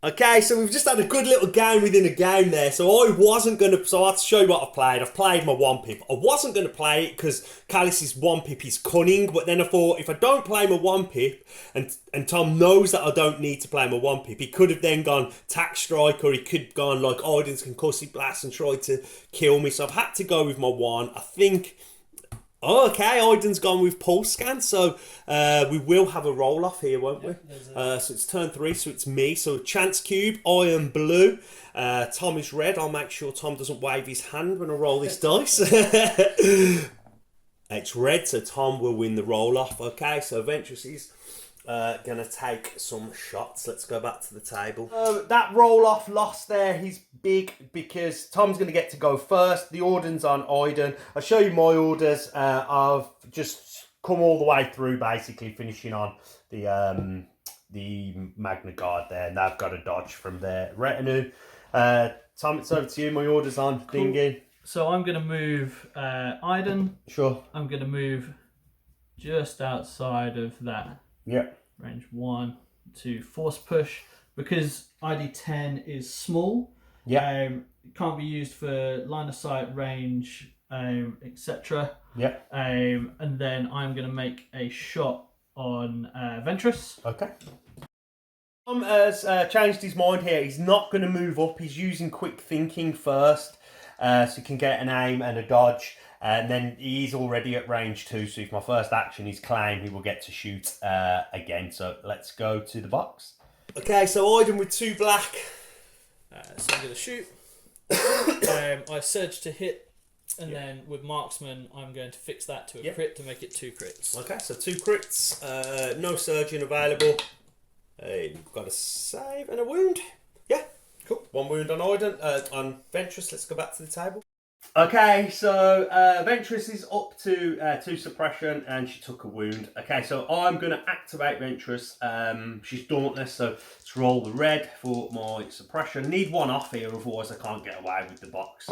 Okay, so we've just had a good little game within a game there. So I wasn't going to... So I have to show you what I've played. I've played my 1-pip. I wasn't going to play it because Kallus's 1-pip is cunning. But then I thought, if I don't play my 1-pip, and Tom knows that I don't need to play my 1-pip, he could have then gone tack strike, or he could have gone like Iden's concussive blast and tried to kill me. So I've had to go with my 1. I think... Oh, okay, Iden's gone with pulse scan, so we will have a roll-off here, won't we? So it's turn 3, so it's me. So chance cube, I am blue. Tom is red. I'll make sure Tom doesn't wave his hand when I roll this dice. It's red, so Tom will win the roll-off. Okay, so Ventress is going to take some shots. Let's go back to the table. That roll-off loss there, he's big because Tom's going to get to go first. The order's on Iden. I'll show you my orders. I've just come all the way through, basically finishing on the Magna Guard there, and they've got a dodge from their retinue. Tom, it's over to you. My order's on. Cool. Ding in. So I'm going to move Iden. Sure. I'm going to move just outside of that. Yeah. Range 1 to force push because ID 10 is small. Yeah. Can't be used for line of sight, range, etc. Yeah. And then I'm going to make a shot on Ventress. Okay. Tom has changed his mind here. He's not going to move up. He's using quick thinking first, so he can get an aim and a dodge. And then he's already at range 2, so if my first action is claim, he will get to shoot again. So let's go to the box. Okay, so Iden with 2 black. So I'm going to shoot. I surge to hit, and then with marksman, I'm going to fix that to a crit to make it 2 crits. Okay, so 2 crits. No surgeon available. You've got a save and a wound. Yeah, cool. 1 wound on Iden. On Ventress, let's go back to the table. Okay, so Ventress is up to 2 suppression and she took a wound. Okay, so I'm going to activate Ventress. She's dauntless, so let's roll the red for my suppression. Need 1 off here, otherwise I can't get away with the box.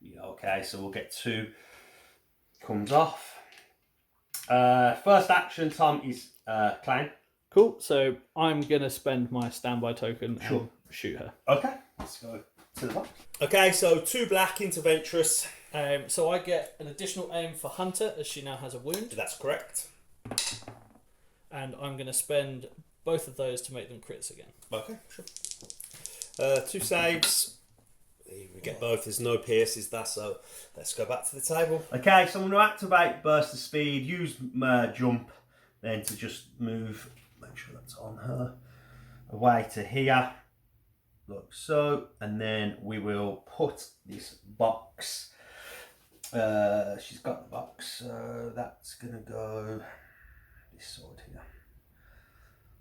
Yeah, okay, so we'll get 2. Comes off. First action, Tom, is claim. Cool. So I'm gonna spend my standby token and shoot her. Okay. Let's go to the box. Okay, so 2 black into Ventress. So I get an additional aim for Hunter as she now has a wound. That's correct. And I'm going to spend both of those to make them crits again. Okay, sure. 2 saves. We get both. There's no pierces there, so let's go back to the table. Okay, so I'm going to activate burst of speed, use jump, then to just move, make sure that's on her, away to here. Like so, and then we will put this box. She's got the box, so that's gonna go this side here.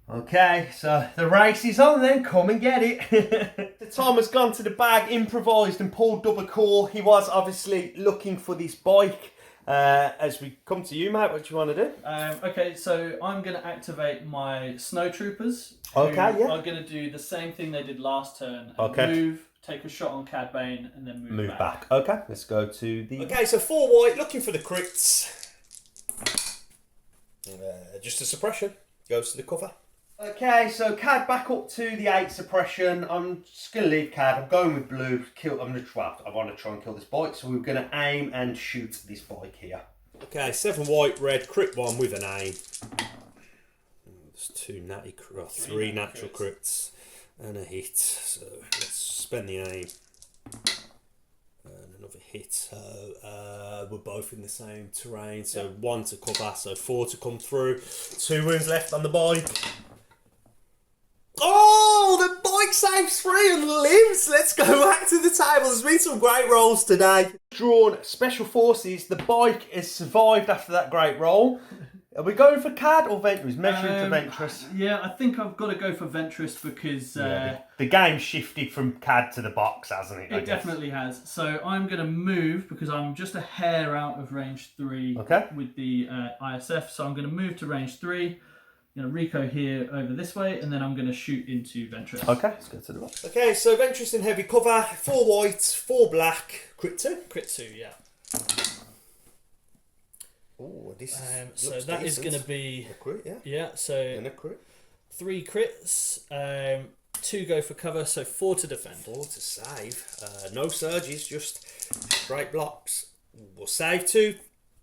Okay, so the race is on then, come and get it. Tom has gone to the bag, improvised and pulled double core. He was obviously looking for this bike. As we come to you, mate, what do you want to do? Okay, so I'm going to activate my snow troopers. Okay, yeah. I'm going to do the same thing they did last turn. And move, take a shot on Cad Bane, and then move back. Okay, let's go to the... Okay, so 4 white, looking for the crits. Just a suppression. Goes to the cover. Okay, so Cad back up to the 8 suppression. I'm just going to leave Cad. I'm going with blue. I want to try and kill this bike, so we're going to aim and shoot this bike here. Okay, 7 white, red, crit 1 with an aim. There's 3 natural crits and a hit. So let's spend the aim. And another hit. So we're both in the same terrain. So 1 to cover, so 4 to come through. 2 wounds left on the bike. Oh, the bike saves 3 and lives. Let's go back to the table. There's been some great rolls today. Drawn special forces. The bike has survived after that great roll. Are we going for Cad or Ventress? Measuring to Ventress. Yeah, I think I've got to go for Ventress because... the game shifted from Cad to the box, hasn't it? It definitely has. So I'm going to move because I'm just a hair out of range 3 with the ISF. So I'm going to move to range 3. I'm going to Rico here over this way, and then I'm going to shoot into Ventress. Okay, let's go to the box. Okay, so Ventress in heavy cover, 4 white, 4 black, crit 2. Crit 2, yeah. Oh, this so that is going to be a crit, yeah. Yeah, so and a crit. 3 crits, 2 go for cover, so 4 to defend. 4 to save. No surges, just straight blocks. We'll save 2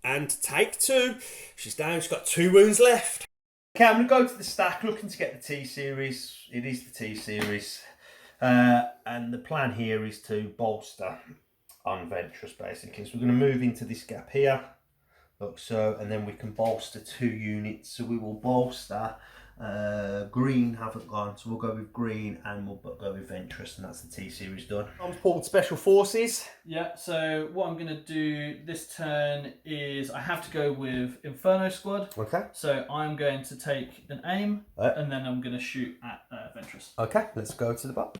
and take 2. She's down. She's got 2 wounds left. Okay, I'm going to go to the stack, looking to get the T-Series. It is the T-Series. And the plan here is to bolster on Ventress, basically. So we're going to move into this gap here. Look, so, and then we can bolster 2 units. So we will bolster. Green haven't gone, so we'll go with green and we'll go with Ventress, and that's the T-Series done. I'm pulled special forces. Yeah, so what I'm going to do this turn is I have to go with Inferno Squad. Okay. So I'm going to take an aim and then I'm going to shoot at Ventress. Okay, let's go to the box.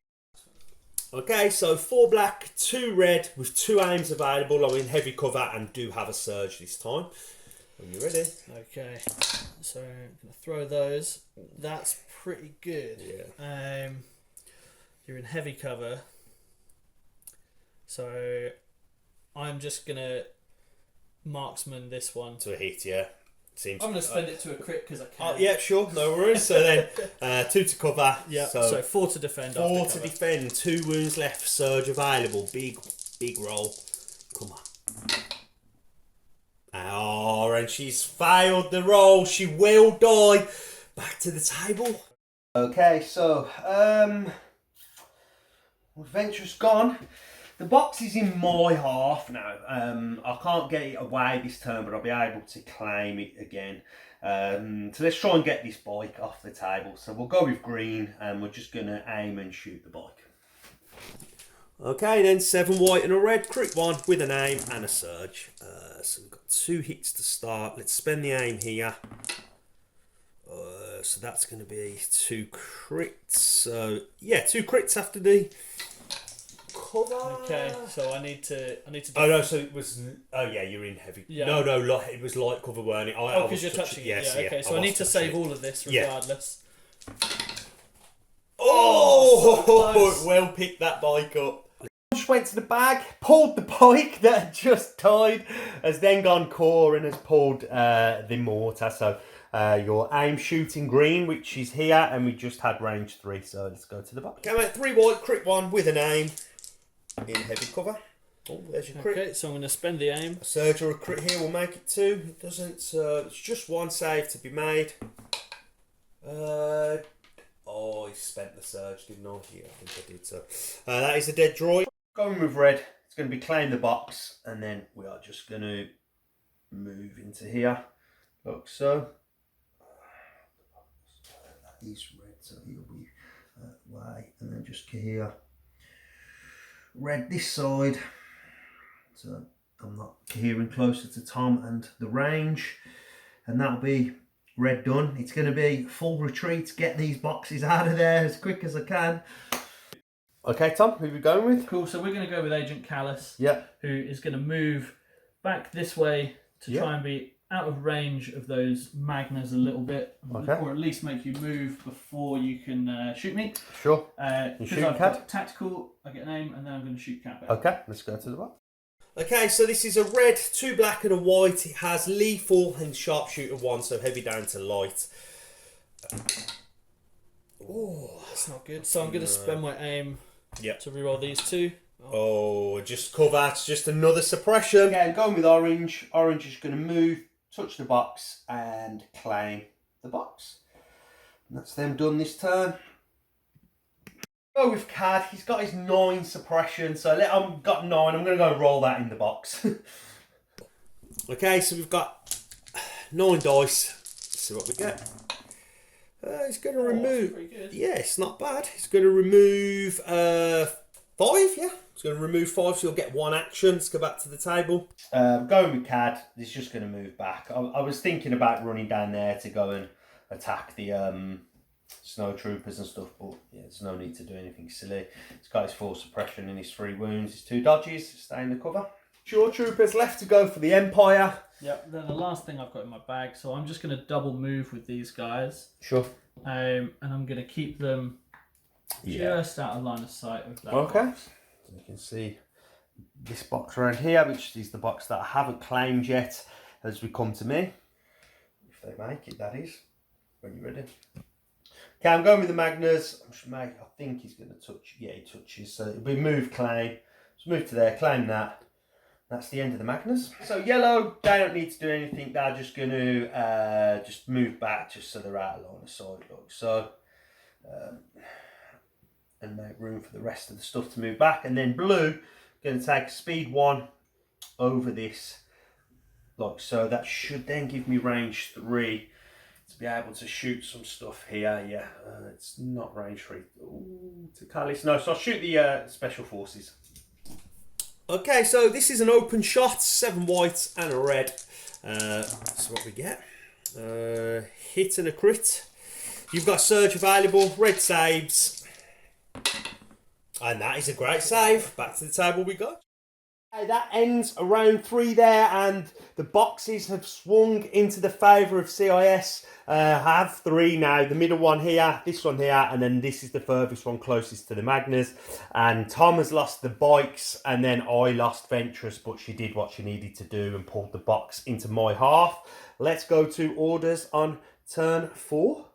Okay, so 4 black, 2 red with 2 aims available. I'm in heavy cover and do have a surge this time. When you're ready. Okay, so I'm going to throw those. That's pretty good. Yeah. You're in heavy cover. So I'm just going to marksman this one. To a hit, yeah. I'm going to spend it to a crit because I can. Yeah, sure, no worries. So then 2 to cover. Yeah, so 4 to defend. 4 to defend, 2 wounds left, surge available. Big roll. Come on. Oh, and she's failed the roll. She will die. Back to the table. Okay, so Ventress gone. The box is in my half now. I can't get it away this turn, but I'll be able to claim it again. So let's try and get this bike off the table. So we'll go with green, and we're just going to aim and shoot the bike. Okay, then 7 white and a red, crit 1 with an aim and a surge. So we've got 2 hits to start. Let's spend the aim here. So that's going to be 2 crits. So yeah, 2 crits after the cover. Okay, so I need to. Oh no, so it was. Oh yeah, you're in heavy. Yeah. No, it was light cover, weren't it? Oh, because you're touching it. Yes, yeah. Okay, so I need to save all of this regardless. Yeah. Oh, well picked that bike up. just went to the bag, pulled the pike that had just died, has then gone core and has pulled the mortar. So your aim shooting green, which is here, and we just had range 3. So let's go to the box. Okay, mate, 3 white, crit 1 with an aim in heavy cover. Oh, there's your crit. Okay, so I'm going to spend the aim. A surge or a crit here will make it 2. It doesn't. It's just 1 save to be made. Oh, he spent the surge, didn't I? Yeah, I think I did. So that is a dead droid. Going with red. It's going to be claim the box, and then we are just going to move into here. Like so. That is red, so he'll be that way, and then just here. Red this side. So I'm not hearing closer to Tom and the range, and that'll be red done. It's going to be full retreat, get these boxes out of there as quick as I can. Okay, Tom, who are we going with? Cool, so we're going to go with Agent Kallus, yeah, who is going to move back this way to try and be out of range of those Magnas a little bit, or at least make you move before you can shoot me. Sure. Because I've got tactical, I get an aim, and then I'm going to shoot Cad Bane. Okay, let's go to the box. Okay, so this is a red, 2 black and a white. It has lethal and sharpshooter 1, so heavy down to light. Oh, that's not good. So I'm going to spend my aim to reroll these 2. Oh, just cover. It's just another suppression. Again, going with orange. Orange is going to move, touch the box, and claim the box. And that's them done this turn. Go with Cad. He's got his 9 suppression, so I've got 9. I'm going to go roll that in the box. Okay, so we've got 9 dice. Let's see what we get. He's going to remove. Yeah, it's not bad. He's going to remove 5. Yeah, he's going to remove 5, so you'll get 1 action. Let's go back to the table. Going with Cad. He's just going to move back. I was thinking about running down there to go and attack the snow troopers and stuff, but yeah, there's no need to do anything silly. He's got his 4 suppression and his 3 wounds, his 2 dodges, stay in the cover. Shore troopers left to go for the Empire. Yep, then the last thing I've got in my bag, so I'm just going to double move with these guys. Sure. And I'm going to keep them just out of line of sight of that box. So you can see this box around here, which is the box that I haven't claimed yet as we come to me. If they make it, that is. When you're ready. Okay, I'm going with the Magnas. I think he's going to touch. Yeah, he touches. So it'll be move, claim. Let's move to there, claim that. That's the end of the Magnas. So yellow, they don't need to do anything. They're just going to just move back just so they're out of line of sight. Look. So, and make room for the rest of the stuff to move back. And then blue, going to take speed 1 over this. Like so. That should then give me range 3. To be able to shoot some stuff here, yeah, it's not range 3. Ooh, to Kallus. No, so I'll shoot the special forces. Okay, so this is an open shot, 7 whites and a red. That's what we get. Hit and a crit. You've got surge available, red saves, and that is a great save. Back to the table we go. That ends around 3 there, and the boxes have swung into the favour of CIS. I have 3 now, the middle one here, this one here, and then this is the furthest one closest to the Magnas. And Tom has lost the bikes, and then I lost Ventress, but she did what she needed to do and pulled the box into my half. Let's go to orders on turn 4.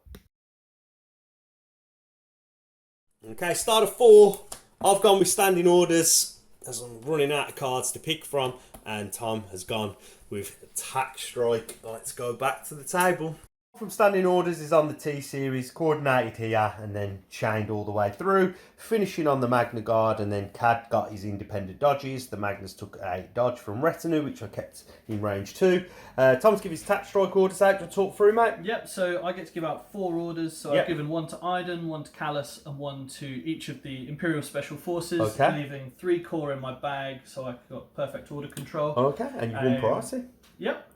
Okay, start of 4. I've gone with standing orders, as I'm running out of cards to pick from, and Tom has gone with attack strike. Let's go back to the table. From standing orders is on the T series, coordinated here and then chained all the way through, finishing on the Magna Guard, and then Cad got his independent dodges. The Magnas took a dodge from Retinue, which I kept in range 2. Tom's give his attack strike orders out to talk through, mate. Yep, so I get to give out 4 orders. So I've given 1 to Iden, 1 to Kallus, and 1 to each of the Imperial Special Forces, leaving 3 core in my bag, so I've got perfect order control. Okay, and you've won priority. Yep.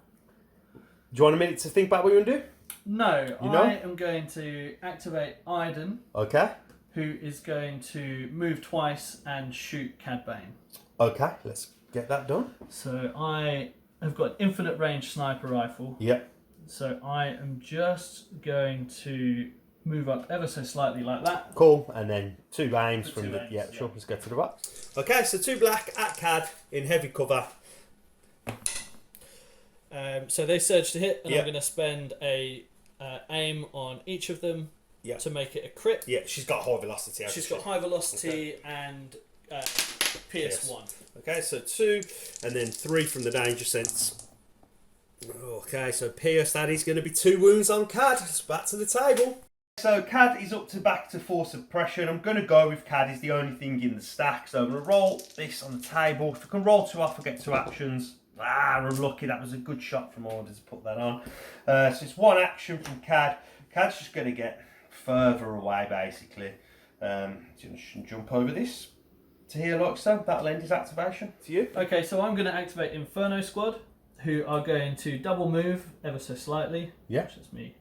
Do you want a minute to think about what you want to do? No, I am going to activate Iden. Okay. Who is going to move twice and shoot Cad Bane. Okay, let's get that done. So I have got an infinite range sniper rifle. Yep. So I am just going to move up ever so slightly like that. Cool, and then 2 aims The from two the... aims, Yeah, yeah. sure, let's go to the box. Okay, so 2 black at Cad in heavy cover. So they surge to hit, and Yep. I'm going to spend a aim on each of them Yep. to make it a crit. Yeah, she's got high velocity. She's got high velocity and pierce 1. Okay, so 2, and then 3 from the danger sense. Okay, so pierce, that is going to be 2 wounds on Cad. It's back to the table. So Cad is up to back to 4 suppression. I'm going to go with Cad. He's the only thing in the stack. So I'm going to roll this on the table. If I can roll 2 off, I get 2 actions. Unlucky. That was a good shot from Order to put that on. So it's 1 action from Cad. Cad's just going to get further away, basically. Jump over this to here like so. That'll end his activation. To you. Okay, so I'm going to activate Inferno Squad, who are going to double move ever so slightly. Yeah. Which is me,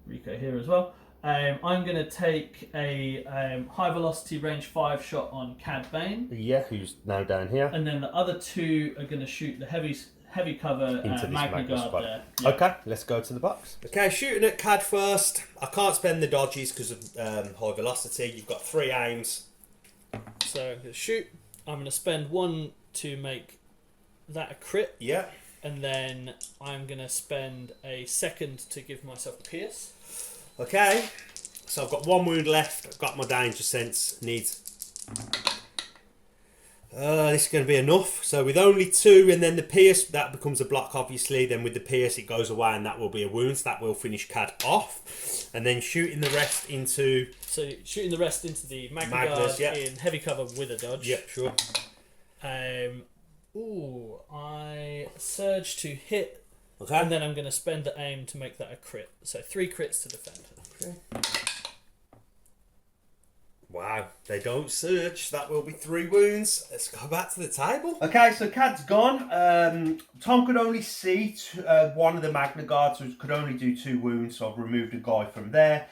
Rico here as well. I'm going to take a high velocity range 5 shot on Cad Bane. Yeah, who's now down here. And then the other 2 are going to shoot the heavy cover into this Magna Guard squad. there. Yeah. Okay, let's go to the box. Okay, shooting at Cad first. I can't spend the dodges because of high velocity. You've got 3 aims. So I'm going to shoot. I'm going to spend 1 to make that a crit. Yeah. And then I'm going to spend a second to give myself a pierce. Okay, so I've got 1 wound left. I've got my danger sense. Needs. This is going to be enough. So with only 2, and then the pierce, that becomes a block, obviously. Then with the pierce, it goes away, and that will be a wound. So that will finish Cad off. And then shooting the rest into. So shooting the rest into the Magna Guard in heavy cover with a dodge. Yeah, sure. I surge to hit. Okay. And then I'm going to spend the aim to make that a crit. So 3 crits to defend. Okay. Wow, they don't surge. That will be 3 wounds. Let's go back to the table. Okay, so Cad's gone. Tom could only see one of the Magna Guards, so could only do 2 wounds, so I've removed a guy from there.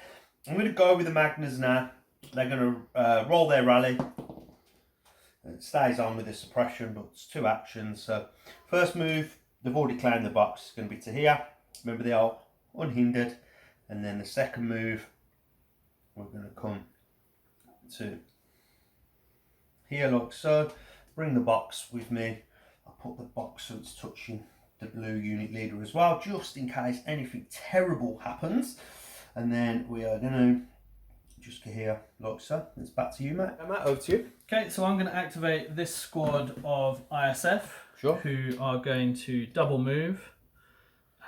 I'm going to go with the Magnas now. They're going to roll their rally. It stays on with the suppression, but it's 2 actions. So first move, they've already claimed the box. It's going to be to here. Remember, they are unhindered. And then the second move, we're going to come to here like so. Bring the box with me. I'll put the box so it's touching the blue unit leader as well, just in case anything terrible happens. And then we are going to just go here like so. It's back to you, mate. Matt, over to you. Okay, so I'm going to activate this squad of ISF. Sure. Who are going to double move.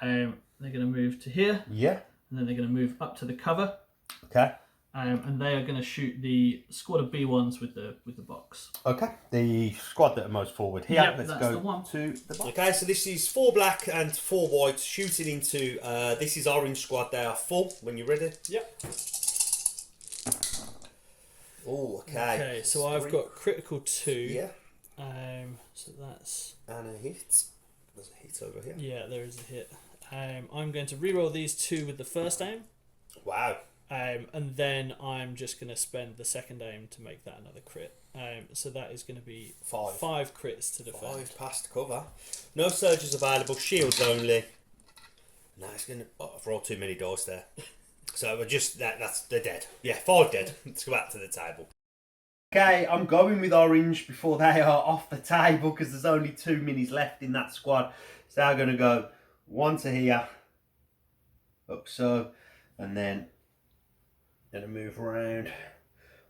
They're going to move to here. Yeah. And then they're going to move up to the cover. Okay. And they are going to shoot the squad of B1s with the box. Okay. The squad that are most forward here. Yep, let's that's go the one. to the box. Okay, so this is 4 black and 4 white shooting into. This is orange squad. They are full when you're ready. Yep. Oh, okay. Okay, so I've got critical 2. Yeah. So that's. And a hit. There's a hit over here. Yeah, there is a hit. I'm going to reroll these 2 with the first aim. Wow. And then I'm just going to spend the second aim to make that another crit. So that is going to be 5 crits to defend. 5 past cover. No surges available. Shields only. No, it's going to. Oh, I've rolled too many dice there. So we're just they're dead. Yeah, 5 dead. Let's go back to the table. Okay, I'm going with orange before they are off the table because there's only 2 minis left in that squad. So I'm going to go 1 to here, up so, and then going to move around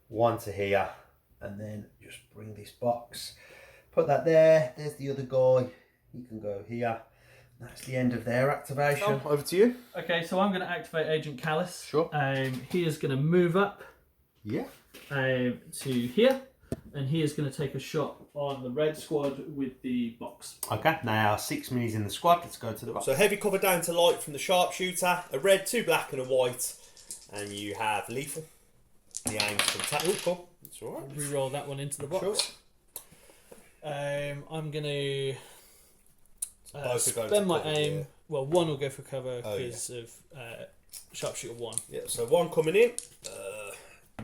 1 to here, and then just bring this box, put that there. There's the other guy. He can go here. That's the end of their activation. Over to you. Okay, so I'm going to activate Agent Kallus. Sure. He is going to move up. Yeah. To here, and he is going to take a shot on the red squad with the box. Okay, now 6 minis in the squad. Let's go to the box. So heavy cover down to light from the sharpshooter, a red, 2 black and a white, and you have lethal. The aim's from tactical. That's all right. Reroll that one into the box. Sure. I'm going to spend to my cover, aim. yeah. Well, 1 will go for cover because of sharpshooter 1. Yeah, so 1 coming in.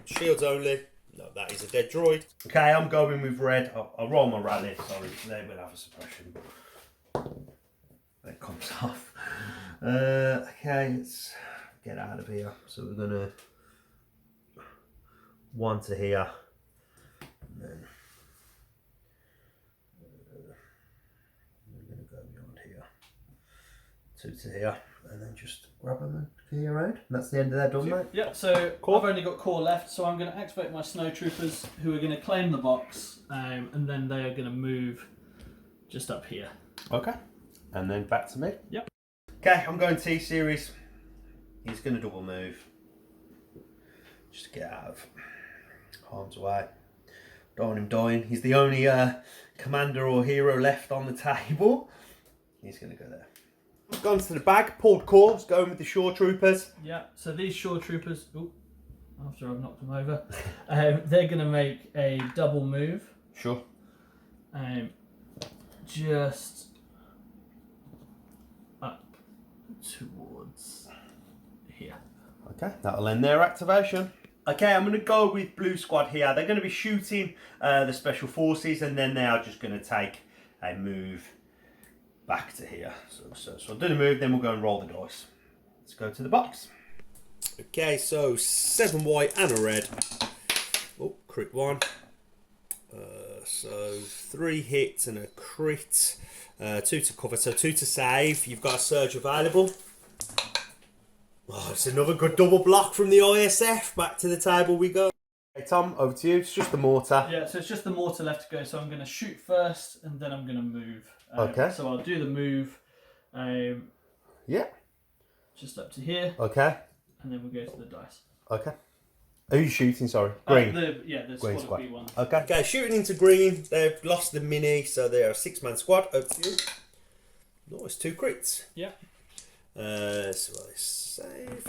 Shields only. No, that is a dead droid. Okay, I'm going with red. I'll roll my rally. Sorry, they will have a suppression. It comes off. Okay, let's get out of here. So we're gonna 1 to here, and then we're gonna go beyond here, 2 to here, and then just grab them and key around. And that's the end of that done, mate. Yeah, so core. I've only got core left, so I'm going to activate my snow troopers, who are going to claim the box, and then they are going to move just up here. Okay, and then back to me. Yep. Okay, I'm going T-series. He's going to double move, just to get out of harm's way. Don't want him dying. He's the only commander or hero left on the table. He's going to go there. Gone to the bag, pulled core, going with the shore troopers. Yeah, so these shore troopers, after I've knocked them over, they're going to make a double move. Sure. Just up towards here. Okay, that'll end their activation. Okay, I'm going to go with blue squad here. They're going to be shooting the special forces, and then they are just going to take a move back to here. So I'll do the move, then we'll go and roll the dice. Let's go to the box. Okay, so 7 white and a red. Oh, crit 1. So 3 hits and a crit. 2 to cover, so 2 to save. You've got a surge available. Oh, it's another good double block from the ISF. Back to the table we go. Hey Tom, over to you. It's just the mortar. Yeah, so it's just the mortar left to go. So I'm going to shoot first, and then I'm going to move. Okay. So I'll do the move. Yeah. Just up to here. Okay. And then we'll go to the dice. Okay. Are you shooting? Sorry. Green. The Green squad of B1. Okay. Okay, shooting into green. They've lost the mini, so they are a 6-man squad. Over to you. Nice, 2 crits. Yeah. So I save.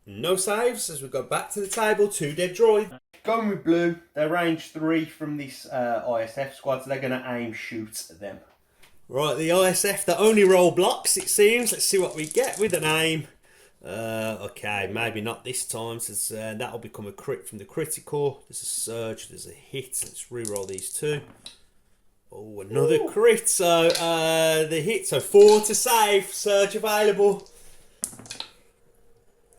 No saves as we go back to the table. 2 dead droid. Going with blue. They're range 3 from this ISF squad, so they're going to aim shoot at them. Right, the ISF, they only roll blocks, it seems. Let's see what we get with an aim. Okay, maybe not this time, since that'll become a crit from the critical. There's a surge, there's a hit. Let's re-roll these 2. Oh, another crit. So the hit, so 4 to save. Surge available.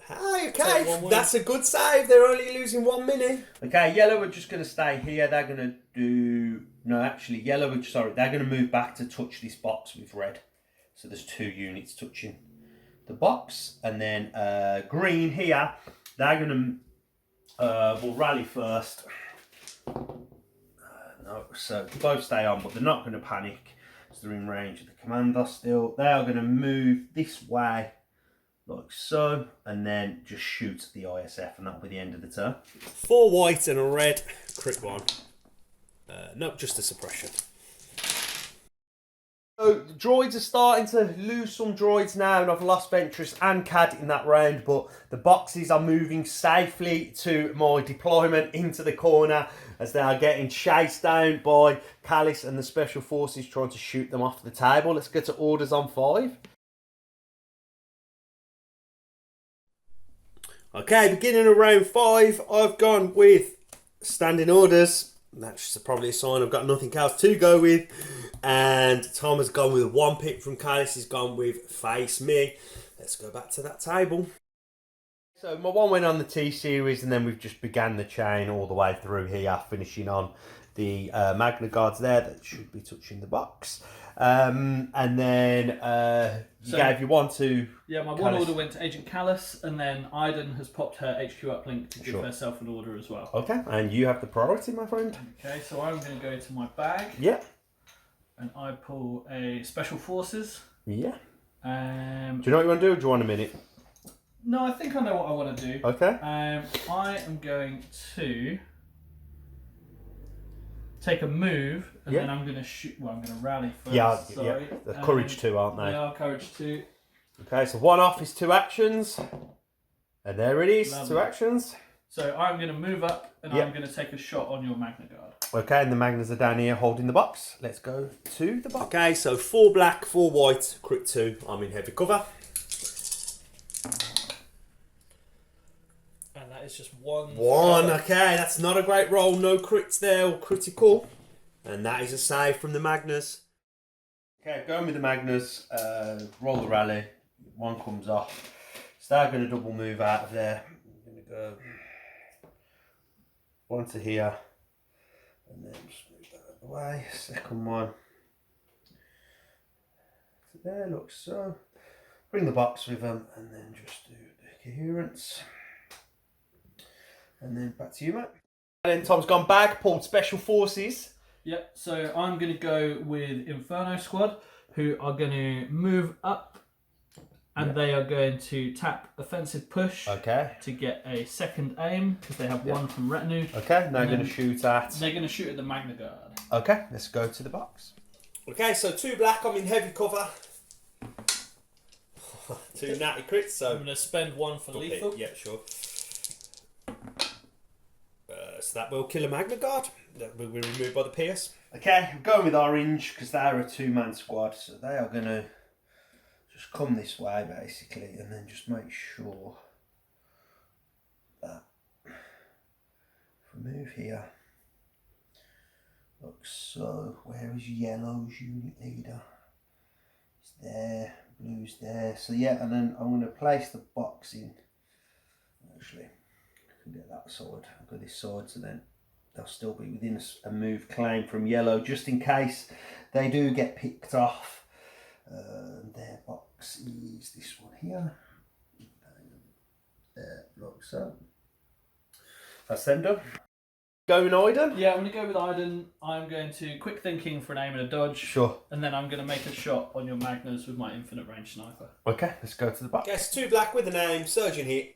Hi, okay, that's a good save. They're only losing 1 mini. Okay, yellow are just going to stay here. They're going to do... No, actually, yellow are... Sorry, they're going to move back to touch this box with red. So there's 2 units touching the box. And then green here, they're going to... will rally first. No, so both stay on, but they're not going to panic. So they're in range of the commander still. They are going to move this way. Like so, and then just shoot the ISF, and that'll be the end of the turn. 4 white and a red, crit 1. Nope, just a suppression. So the droids are starting to lose some droids now, and I've lost Ventress and Cad in that round, but the boxes are moving safely to my deployment into the corner as they are getting chased down by Kallus and the special forces trying to shoot them off the table. Let's get to orders on 5. Okay, beginning of round 5, I've gone with standing orders. That's probably a sign I've got nothing else to go with. And Tom has gone with 1 pick from Kallus. He's gone with face me. Let's go back to that table. So my 1 went on the T-series, and then we've just began the chain all the way through here, finishing on the Magna Guards there that should be touching the box. And then if you want to... Yeah, my 1 order went to Agent Kallus, and then Iden has popped her HQ uplink to give herself an order as well. Okay, and you have the priority, my friend. Okay, so I'm going to go to my bag. Yeah. And I pull a Special Forces. Yeah. Do you know what you want to do, or do you want a minute? No, I think I know what I want to do. Okay. I am going to take a move, and then I'm going to shoot. Well, I'm going to rally first. Yeah, sorry. yeah. They're courage 2, aren't they? They are courage 2. Okay, so 1 off is 2 actions, and there it is. Lovely. 2 actions. So I'm going to move up, and I'm going to take a shot on your Magna Guard. Okay, and the Magnas are down here holding the box. Let's go to the box. Okay, so 4 black, 4 white, crit 2. I'm in heavy cover. And that is just 1. 1, okay, that's not a great roll. No crits there, or critical. And that is a save from the Magnas. Okay, going with the Magnas. Roll the rally. 1 comes off. So they're going to double move out of there. I'm going to go one to here, and then just move that out of the way. Second one to there, looks so. Bring the box with them, and then just do the coherence. And then back to you, mate. And then Tom's gone back, pulled special forces. Yep, so I'm going to go with Inferno Squad, who are going to move up, and they are going to tap offensive push to get a second aim, because they have one from retinue. Okay, now they're going to shoot at... They're going to shoot at the Magna Guard. Okay, let's go to the box. Okay, so 2 black, I'm in heavy cover. 2 natty crits, so... I'm going to spend 1 for lethal. Yeah, sure. So that will kill a Magna Guard. That will be removed by the Pierce. Okay, I'm going with orange because they're a 2-man squad, so they are going to just come this way basically, and then just make sure that if we move here, look, so where is yellow's unit leader? It's there, blue's there, so yeah, and then I'm going to place the box in, actually. Get that side, I've got this side, so then they'll still be within a move claim from yellow, just in case they do get picked off. Their box is this one here. There, like so. That's them done. Going Iden? Yeah, I'm going to go with Iden. I'm going to quick thinking for an aim and a dodge. Sure. And then I'm going to make a shot on your Magnus with my infinite range sniper. Okay, let's go to the box. Yes, 2 black with a name, surgeon hit.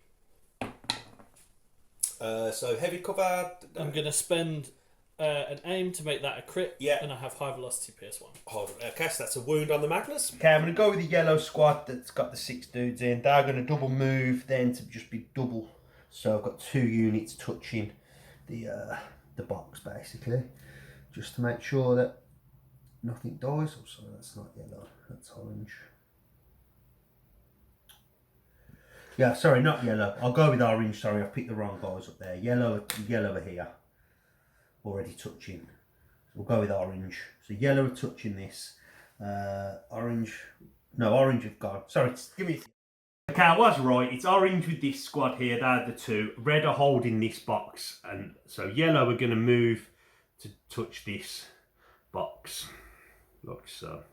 So heavy cover. I'm going to spend an aim to make that a crit. Yeah. And I have high velocity PS1. Hold on. Okay, so that's a wound on the Magnus. Okay, I'm going to go with the yellow squad that's got the 6 dudes in. They're going to double move then to just be double. So I've got 2 units touching the box basically, just to make sure that nothing dies. Oh, sorry, that's not yellow. That's orange. Yeah, sorry, not yellow. I'll go with orange. Sorry, I've picked the wrong guys up there. Yellow are here, already touching. So we'll go with orange. So yellow are touching this. Orange have gone. Sorry, give me. Okay, I was right. It's orange with this squad here. They're the 2. Red are holding this box, and so yellow are going to move to touch this box. Look, so.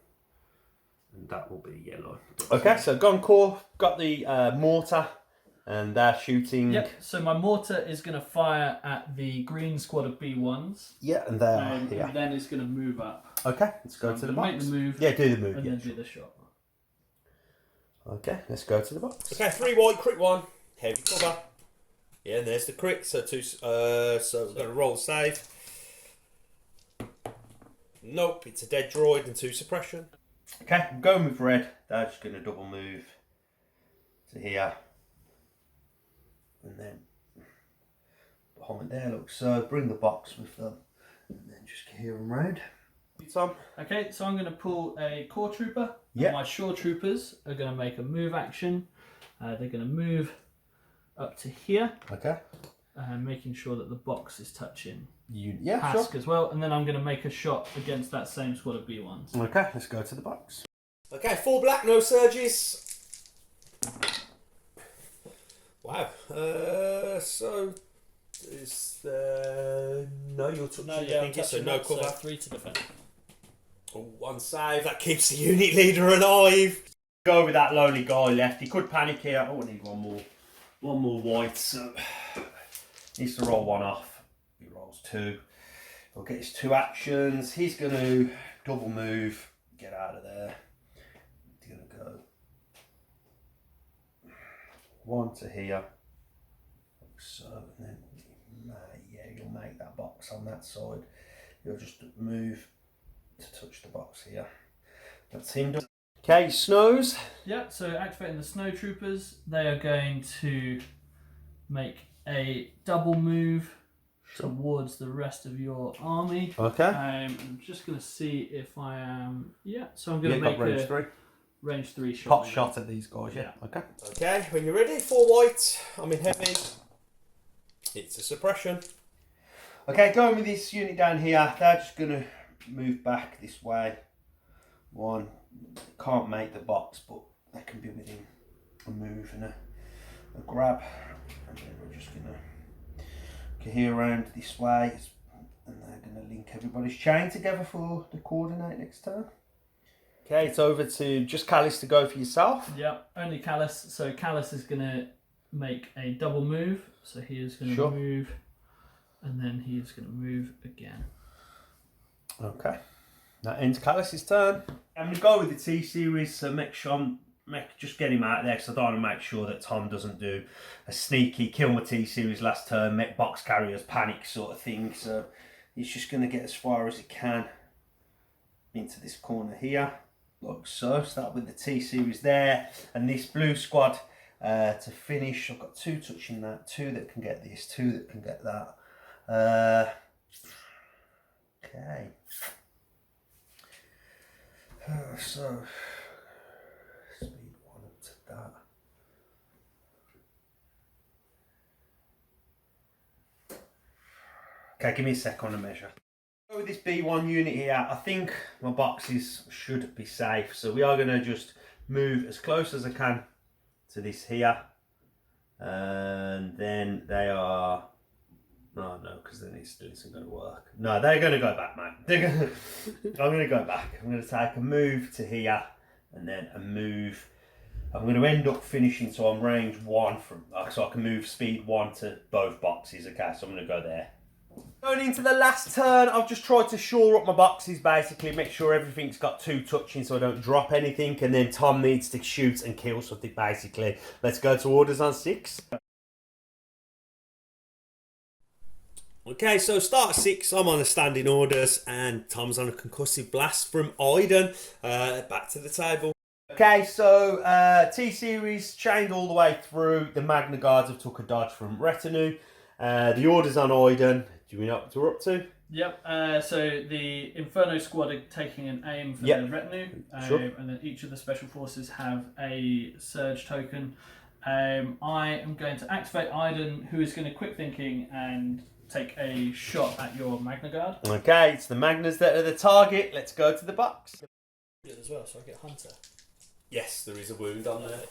And that will be yellow. Okay, so Goncore got the mortar, and they're shooting. Yep, so my mortar is going to fire at the green squad of B1s. Yeah, and they're here. And then it's going to move up. Okay, let's go to the box. Make the move. Yeah, do the move. And then do the shot. Okay, let's go to the box. Okay, 3 white, crit 1, heavy cover. Yeah, and there's the crit. So 2. So we're going to roll save. Nope, it's a dead droid and 2 suppression. Okay, I'm going with red. They're just going to double move to here. And then behind there, look, so bring the box with them. And then just carry them round. Tom? Okay, so I'm going to pull a core trooper. Yeah. My shore troopers are going to make a move action. They're going to move up to here. Okay. Making sure that the box is touching Hask as well, and then I'm going to make a shot against that same squad of B1s. Okay, let's go to the box. Okay, 4 black, no surges. Wow. So is no, you're touching. No, yeah, I'm so no cover. 3 to defend. Oh, 1 save. That keeps the unit leader alive. Go with that lonely guy left. He could panic here. Oh, I need one more white. So needs to roll 1 off. He rolls 2. He'll get his 2 actions. He's going to double move. Get out of there. He's going to go 1 to here. Like so. And then you'll make that box on that side. You'll just move to touch the box here. That's him done. Okay, snows. Yeah, so activating the snow troopers. They are going to make a double move towards the rest of your army. Okay. I'm just going to see if I am... Yeah, so I'm going to make range a 3. range 3 shot. Pot shot at these guys, yeah. Okay. Okay, when you're ready, 4 white. I'm in heavy. It's a suppression. Okay, going with this unit down here, they're just going to move back this way. 1. Can't make the box, but they can be within a move and a grab, and then we're just going to here around this way, and they're going to link everybody's chain together for the coordinate next turn. Okay, it's over to just Kallus to go for yourself. Yep, only Kallus. So Kallus is going to make a double move. So he is going to move, and then he is going to move again. Okay, that ends Kallus's turn. I'm going to go with the T series, so just get him out there, because I don't want to make sure that Tom doesn't do a sneaky kill my T series last turn, make box carriers panic sort of thing. So he's just going to get as far as he can into this corner here, like so. Start with the T series there, and this blue squad to finish. I've got 2 touching that, 2 that can get this, 2 that can get that. Okay. So speed 1 up to that. Okay, give me a sec on the measure. With this B1 unit here, I think my boxes should be safe. So we are going to just move as close as I can to this here. And then they are... Oh no, because then this isn't going to work. No, they're going to go back, mate. I'm going to go back. I'm going to take a move to here, and then a move. I'm going to end up finishing, so I'm range 1 from, so I can move speed 1 to both boxes. Okay, so I'm going to go there. Going into the last turn, I've just tried to shore up my boxes, basically make sure everything's got 2 touching so I don't drop anything, and then Tom needs to shoot and kill something, basically. Let's go to orders on 6. Okay, so start at 6, I'm on the standing orders, and Tom's on a concussive blast from Iden. Back to the table. Okay, so T-Series chained all the way through. The Magna Guards have took a dodge from Retinue. The orders on Iden, do we know what we're up to? Yep, so the Inferno squad are taking an aim for the Retinue, and then each of the Special Forces have a Surge token. I am going to activate Iden, who is going to quick thinking and take a shot at your Magna Guard. Okay, it's the Magnas that are the target. Let's go to the box. As well, so I get Hunter. Yes, there is a wound on there.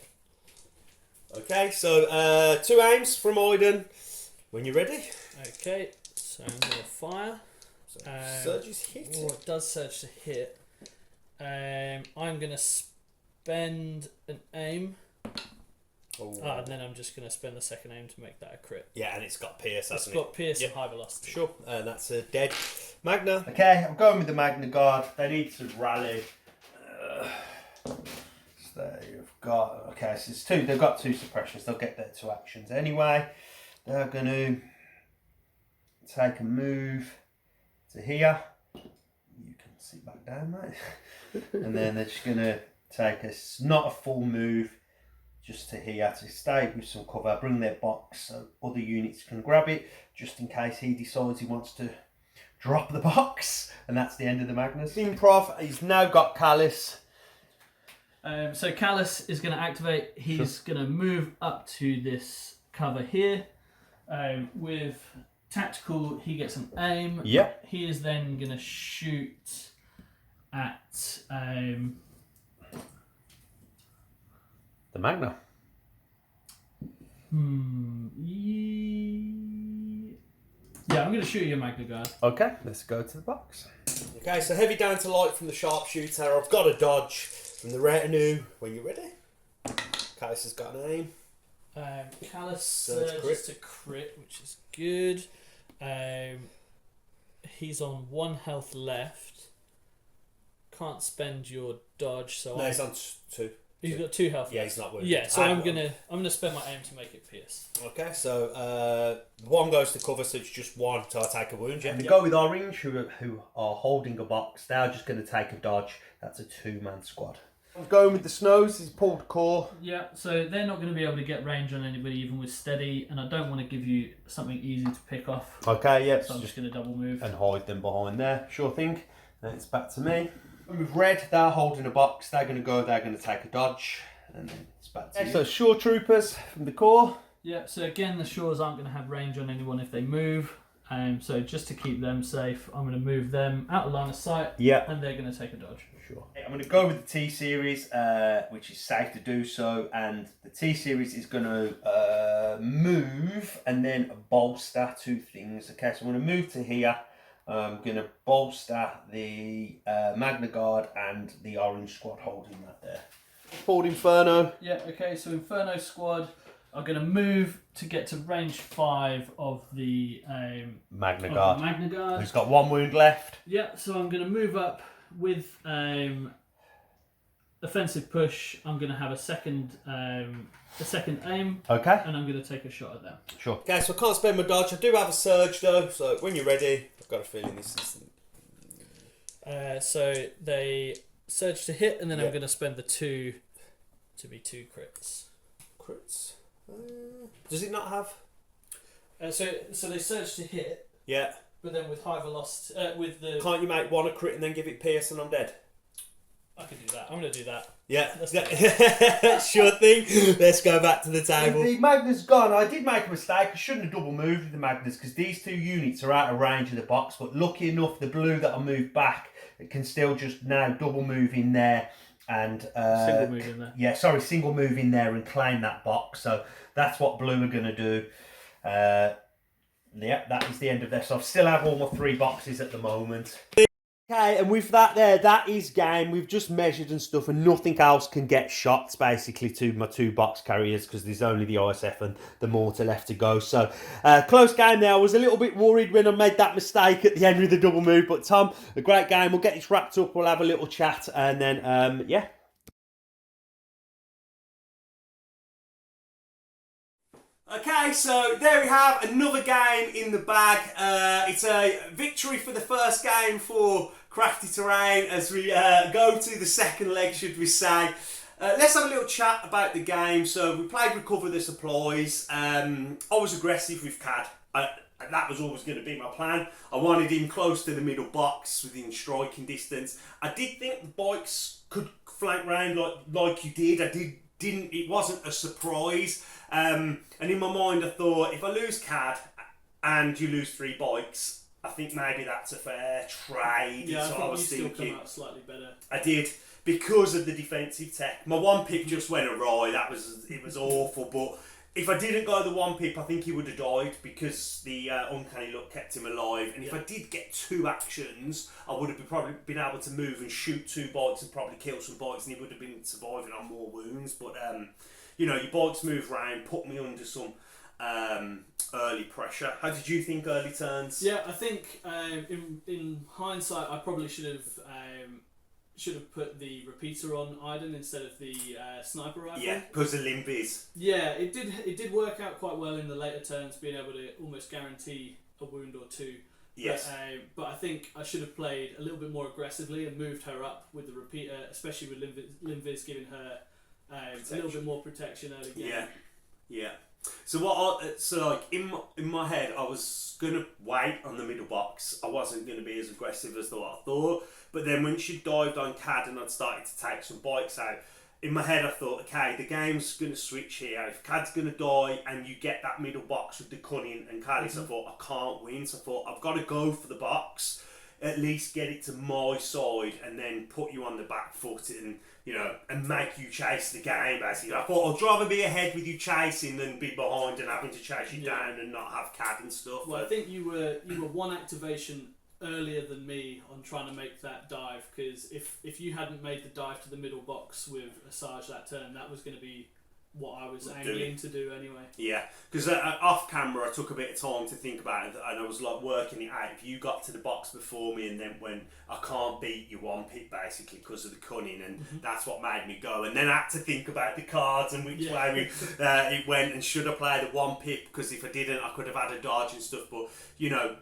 Okay, so 2 aims from Iden. When you're ready. Okay, so I'm going to fire. So Surge is hit. Oh, it does surge to hit. I'm going to spend an aim. And then I'm just going to spend the second aim to make that a crit. Yeah, and it's got Pierce, hasn't it? It's got Pierce and High Velocity. Sure, that's a dead Magna. Okay, I'm going with the Magna Guard. They need to rally. So they've got... Okay, so it's 2. They've got 2 suppressions. They'll get their 2 actions anyway. They're going to take a move to here. You can sit back down, mate. And then they're just going to take not a full move, just to here to stay with some cover, bring their box so other units can grab it, just in case he decides he wants to drop the box. And that's the end of the Magnus. Improv, he's now got Kallus. So Kallus is going to activate. He's going to move up to this cover here. With tactical, he gets an aim. Yep. He is then going to shoot at the Magna. Yeah, I'm going to shoot your Magna Guard. Okay, let's go to the box. Okay, so heavy down to light from the sharpshooter. I've got a dodge from the Retinue. When you're ready. Kallus has got an aim. Kallus surges to crit, which is good. He's on 1 health left. Can't spend your dodge, so no, he's on 2. He's got 2 health. Yeah, he's not wounded. Yeah, so I'm gonna spend my aim to make it pierce. Okay, so 1 goes to cover, so it's just 1. So I take a wound. Yeah. Go with Orange, who are holding a box. They're just going to take a dodge. That's a 2-man squad. I'm going with the Snows. He's pulled core. Yeah, so they're not going to be able to get range on anybody even with steady, and I don't want to give you something easy to pick off. Okay, yep. So I'm just going to double move and hide them behind there. Sure thing. Then it's back to me. With Red, they're holding a box. They're going to take a dodge, and then it's back to you. So Shore Troopers from the core. Yeah, so again, the Shores aren't going to have range on anyone if they move. So just to keep them safe, I'm going to move them out of line of sight. Yeah. And they're going to take a dodge. Sure. I'm going to go with the T series, which is safe to do so, and the T series is going to move and then bolster two things. Okay, so I'm going to move to here. I'm going to bolster the Magna Guard and the orange squad holding that there. Pulled Inferno. Yeah, okay, so Inferno squad are going to move to get to range 5 of the Magna Guard. Magna Guard. Who's got 1 wound left. Yeah, so I'm going to move up with offensive push. I'm going to have a second aim. Okay. And I'm going to take a shot at them. Sure. Okay, so I can't spend my dodge. I do have a surge though, so when you're ready, I've got a feeling this is... So they surge to hit, and then I'm going to spend the 2 to be 2 crits. Crits? Does it not have... So they surge to hit. Yeah. But then with high velocity, with the... Can't you make 1 a crit and then give it pierce and I'm dead? I could do that. I'm going to do that. Yeah. Sure thing. Let's go back to the table. The Magna's gone. I did make a mistake. I shouldn't have double moved with the Magnas because these 2 units are out of range of the box. But lucky enough, the blue that I moved back, it can still just now double move in there. And single move in there. Yeah, sorry, single move in there and claim that box. So that's what blue are going to do. Yeah, that is the end of this. So I still have all my 3 boxes at the moment. Okay, and with that there, that is game. We've just measured and stuff, and nothing else can get shots basically to my 2 box carriers because there's only the ISF and the mortar left to go. So close game there. I was a little bit worried when I made that mistake at the end with the double move, but Tom, a great game. We'll get this wrapped up. We'll have a little chat, and then yeah. Okay, so there we have another game in the bag. It's a victory for the first game for Crafty Terrain as we go to the second leg, should we say. Let's have a little chat about the game. So we played Recover the Supplies. I was aggressive with Cad. That was always going to be my plan. I wanted him close to the middle box within striking distance. I did think the bikes could flank round like you did. It wasn't a surprise. And in my mind I thought, if I lose Cad and you lose 3 bikes, I think maybe that's a fair trade. Yeah, so I think I was you thinking, still come out slightly better. I did, because of the defensive tech. My 1 pip just went awry. It was awful. But if I didn't go the 1 pip, I think he would have died because the uncanny luck kept him alive. And if I did get 2 actions, I would have probably been able to move and shoot 2 bikes and probably kill some bikes, and he would have been surviving on more wounds. But you know, your bikes move round, put me under some early pressure. How did you think early turns? Yeah, I think in hindsight, I probably should have put the repeater on Iden instead of the sniper rifle. Yeah, because of limbies. Yeah, it did work out quite well in the later turns, being able to almost guarantee a wound or 2. Yes. But I think I should have played a little bit more aggressively and moved her up with the repeater, especially with Limviz giving her a little bit more protection early game. Yeah. So like in my head, I was gonna wait on the middle box. I wasn't gonna be as aggressive as what I thought. But then when she dived on Cad and I'd started to take some bikes out, in my head I thought, okay, the game's gonna switch here. If Cad's gonna die and you get that middle box with the Cunning and Kallus, I thought I can't win. So I thought I've got to go for the box, at least get it to my side, and then put you on the back foot and, you know, and make you chase the game, basically. I thought I'd rather be ahead with you chasing than be behind and having to chase you down and not have Cad and stuff. Well, I think you were 1 activation earlier than me on trying to make that dive, because if you hadn't made the dive to the middle box with Asajj that turn, that was going to be what I was angling to do anyway. Yeah, because off camera I took a bit of time to think about it, and I was like working it out. If you got to the box before me, and then when I can't beat you 1 pip basically because of the Cunning, and that's what made me go. And then I had to think about the cards and which way it went, and should I play the 1 pip, because if I didn't I could have had a dodge and stuff. But you know,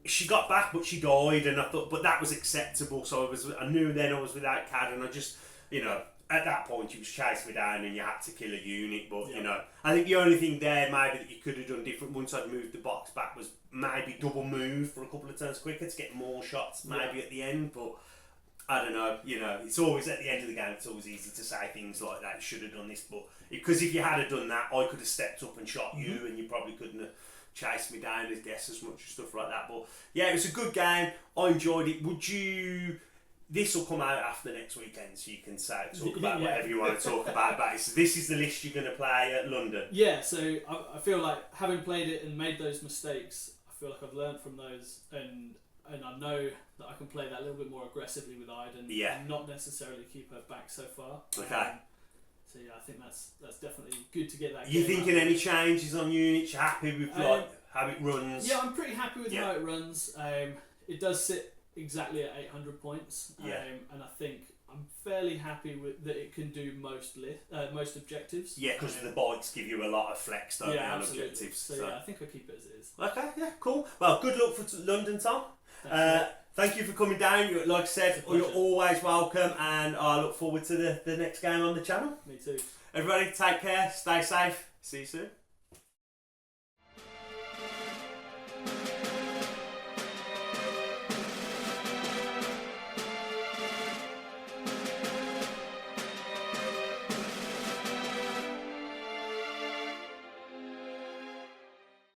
she got back but she died, and I thought, but that was acceptable. So I knew then I was without Cad, and I just, you know, at that point you was chasing me down and you had to kill a unit. But you know, I think the only thing there maybe that you could have done different once I'd moved the box back was maybe double move for a couple of turns quicker to get more shots maybe at the end. But I don't know, you know, it's always at the end of the game, it's always easy to say things like that, you should have done this, but because if you had done that, I could have stepped up and shot you, and you probably couldn't have chased me down, I guess, as much and stuff like that. But yeah, it was a good game, I enjoyed it. this will come out after next weekend, so you can talk about whatever you want to talk about. But this is the list you're going to play at London. Yeah, so I feel like having played it and made those mistakes, I feel like I've learned from those, and I know that I can play that a little bit more aggressively with Iden, and not necessarily keep her back so far. Okay. So yeah, I think that's definitely good to get that. You thinking any changes on units? You're happy with how it runs? Yeah, I'm pretty happy with how it runs. It does sit exactly at 800 points, and I think I'm fairly happy with that. It can do most objectives. Yeah, because the bites give you a lot of flex, don't they, on objectives. So yeah, I think I'll keep it as it is. Okay, yeah, cool. Well, good luck for London, Tom. Thank you for coming down. Like I said, you're always welcome, and I look forward to the next game on the channel. Me too. Everybody, take care, stay safe. See you soon.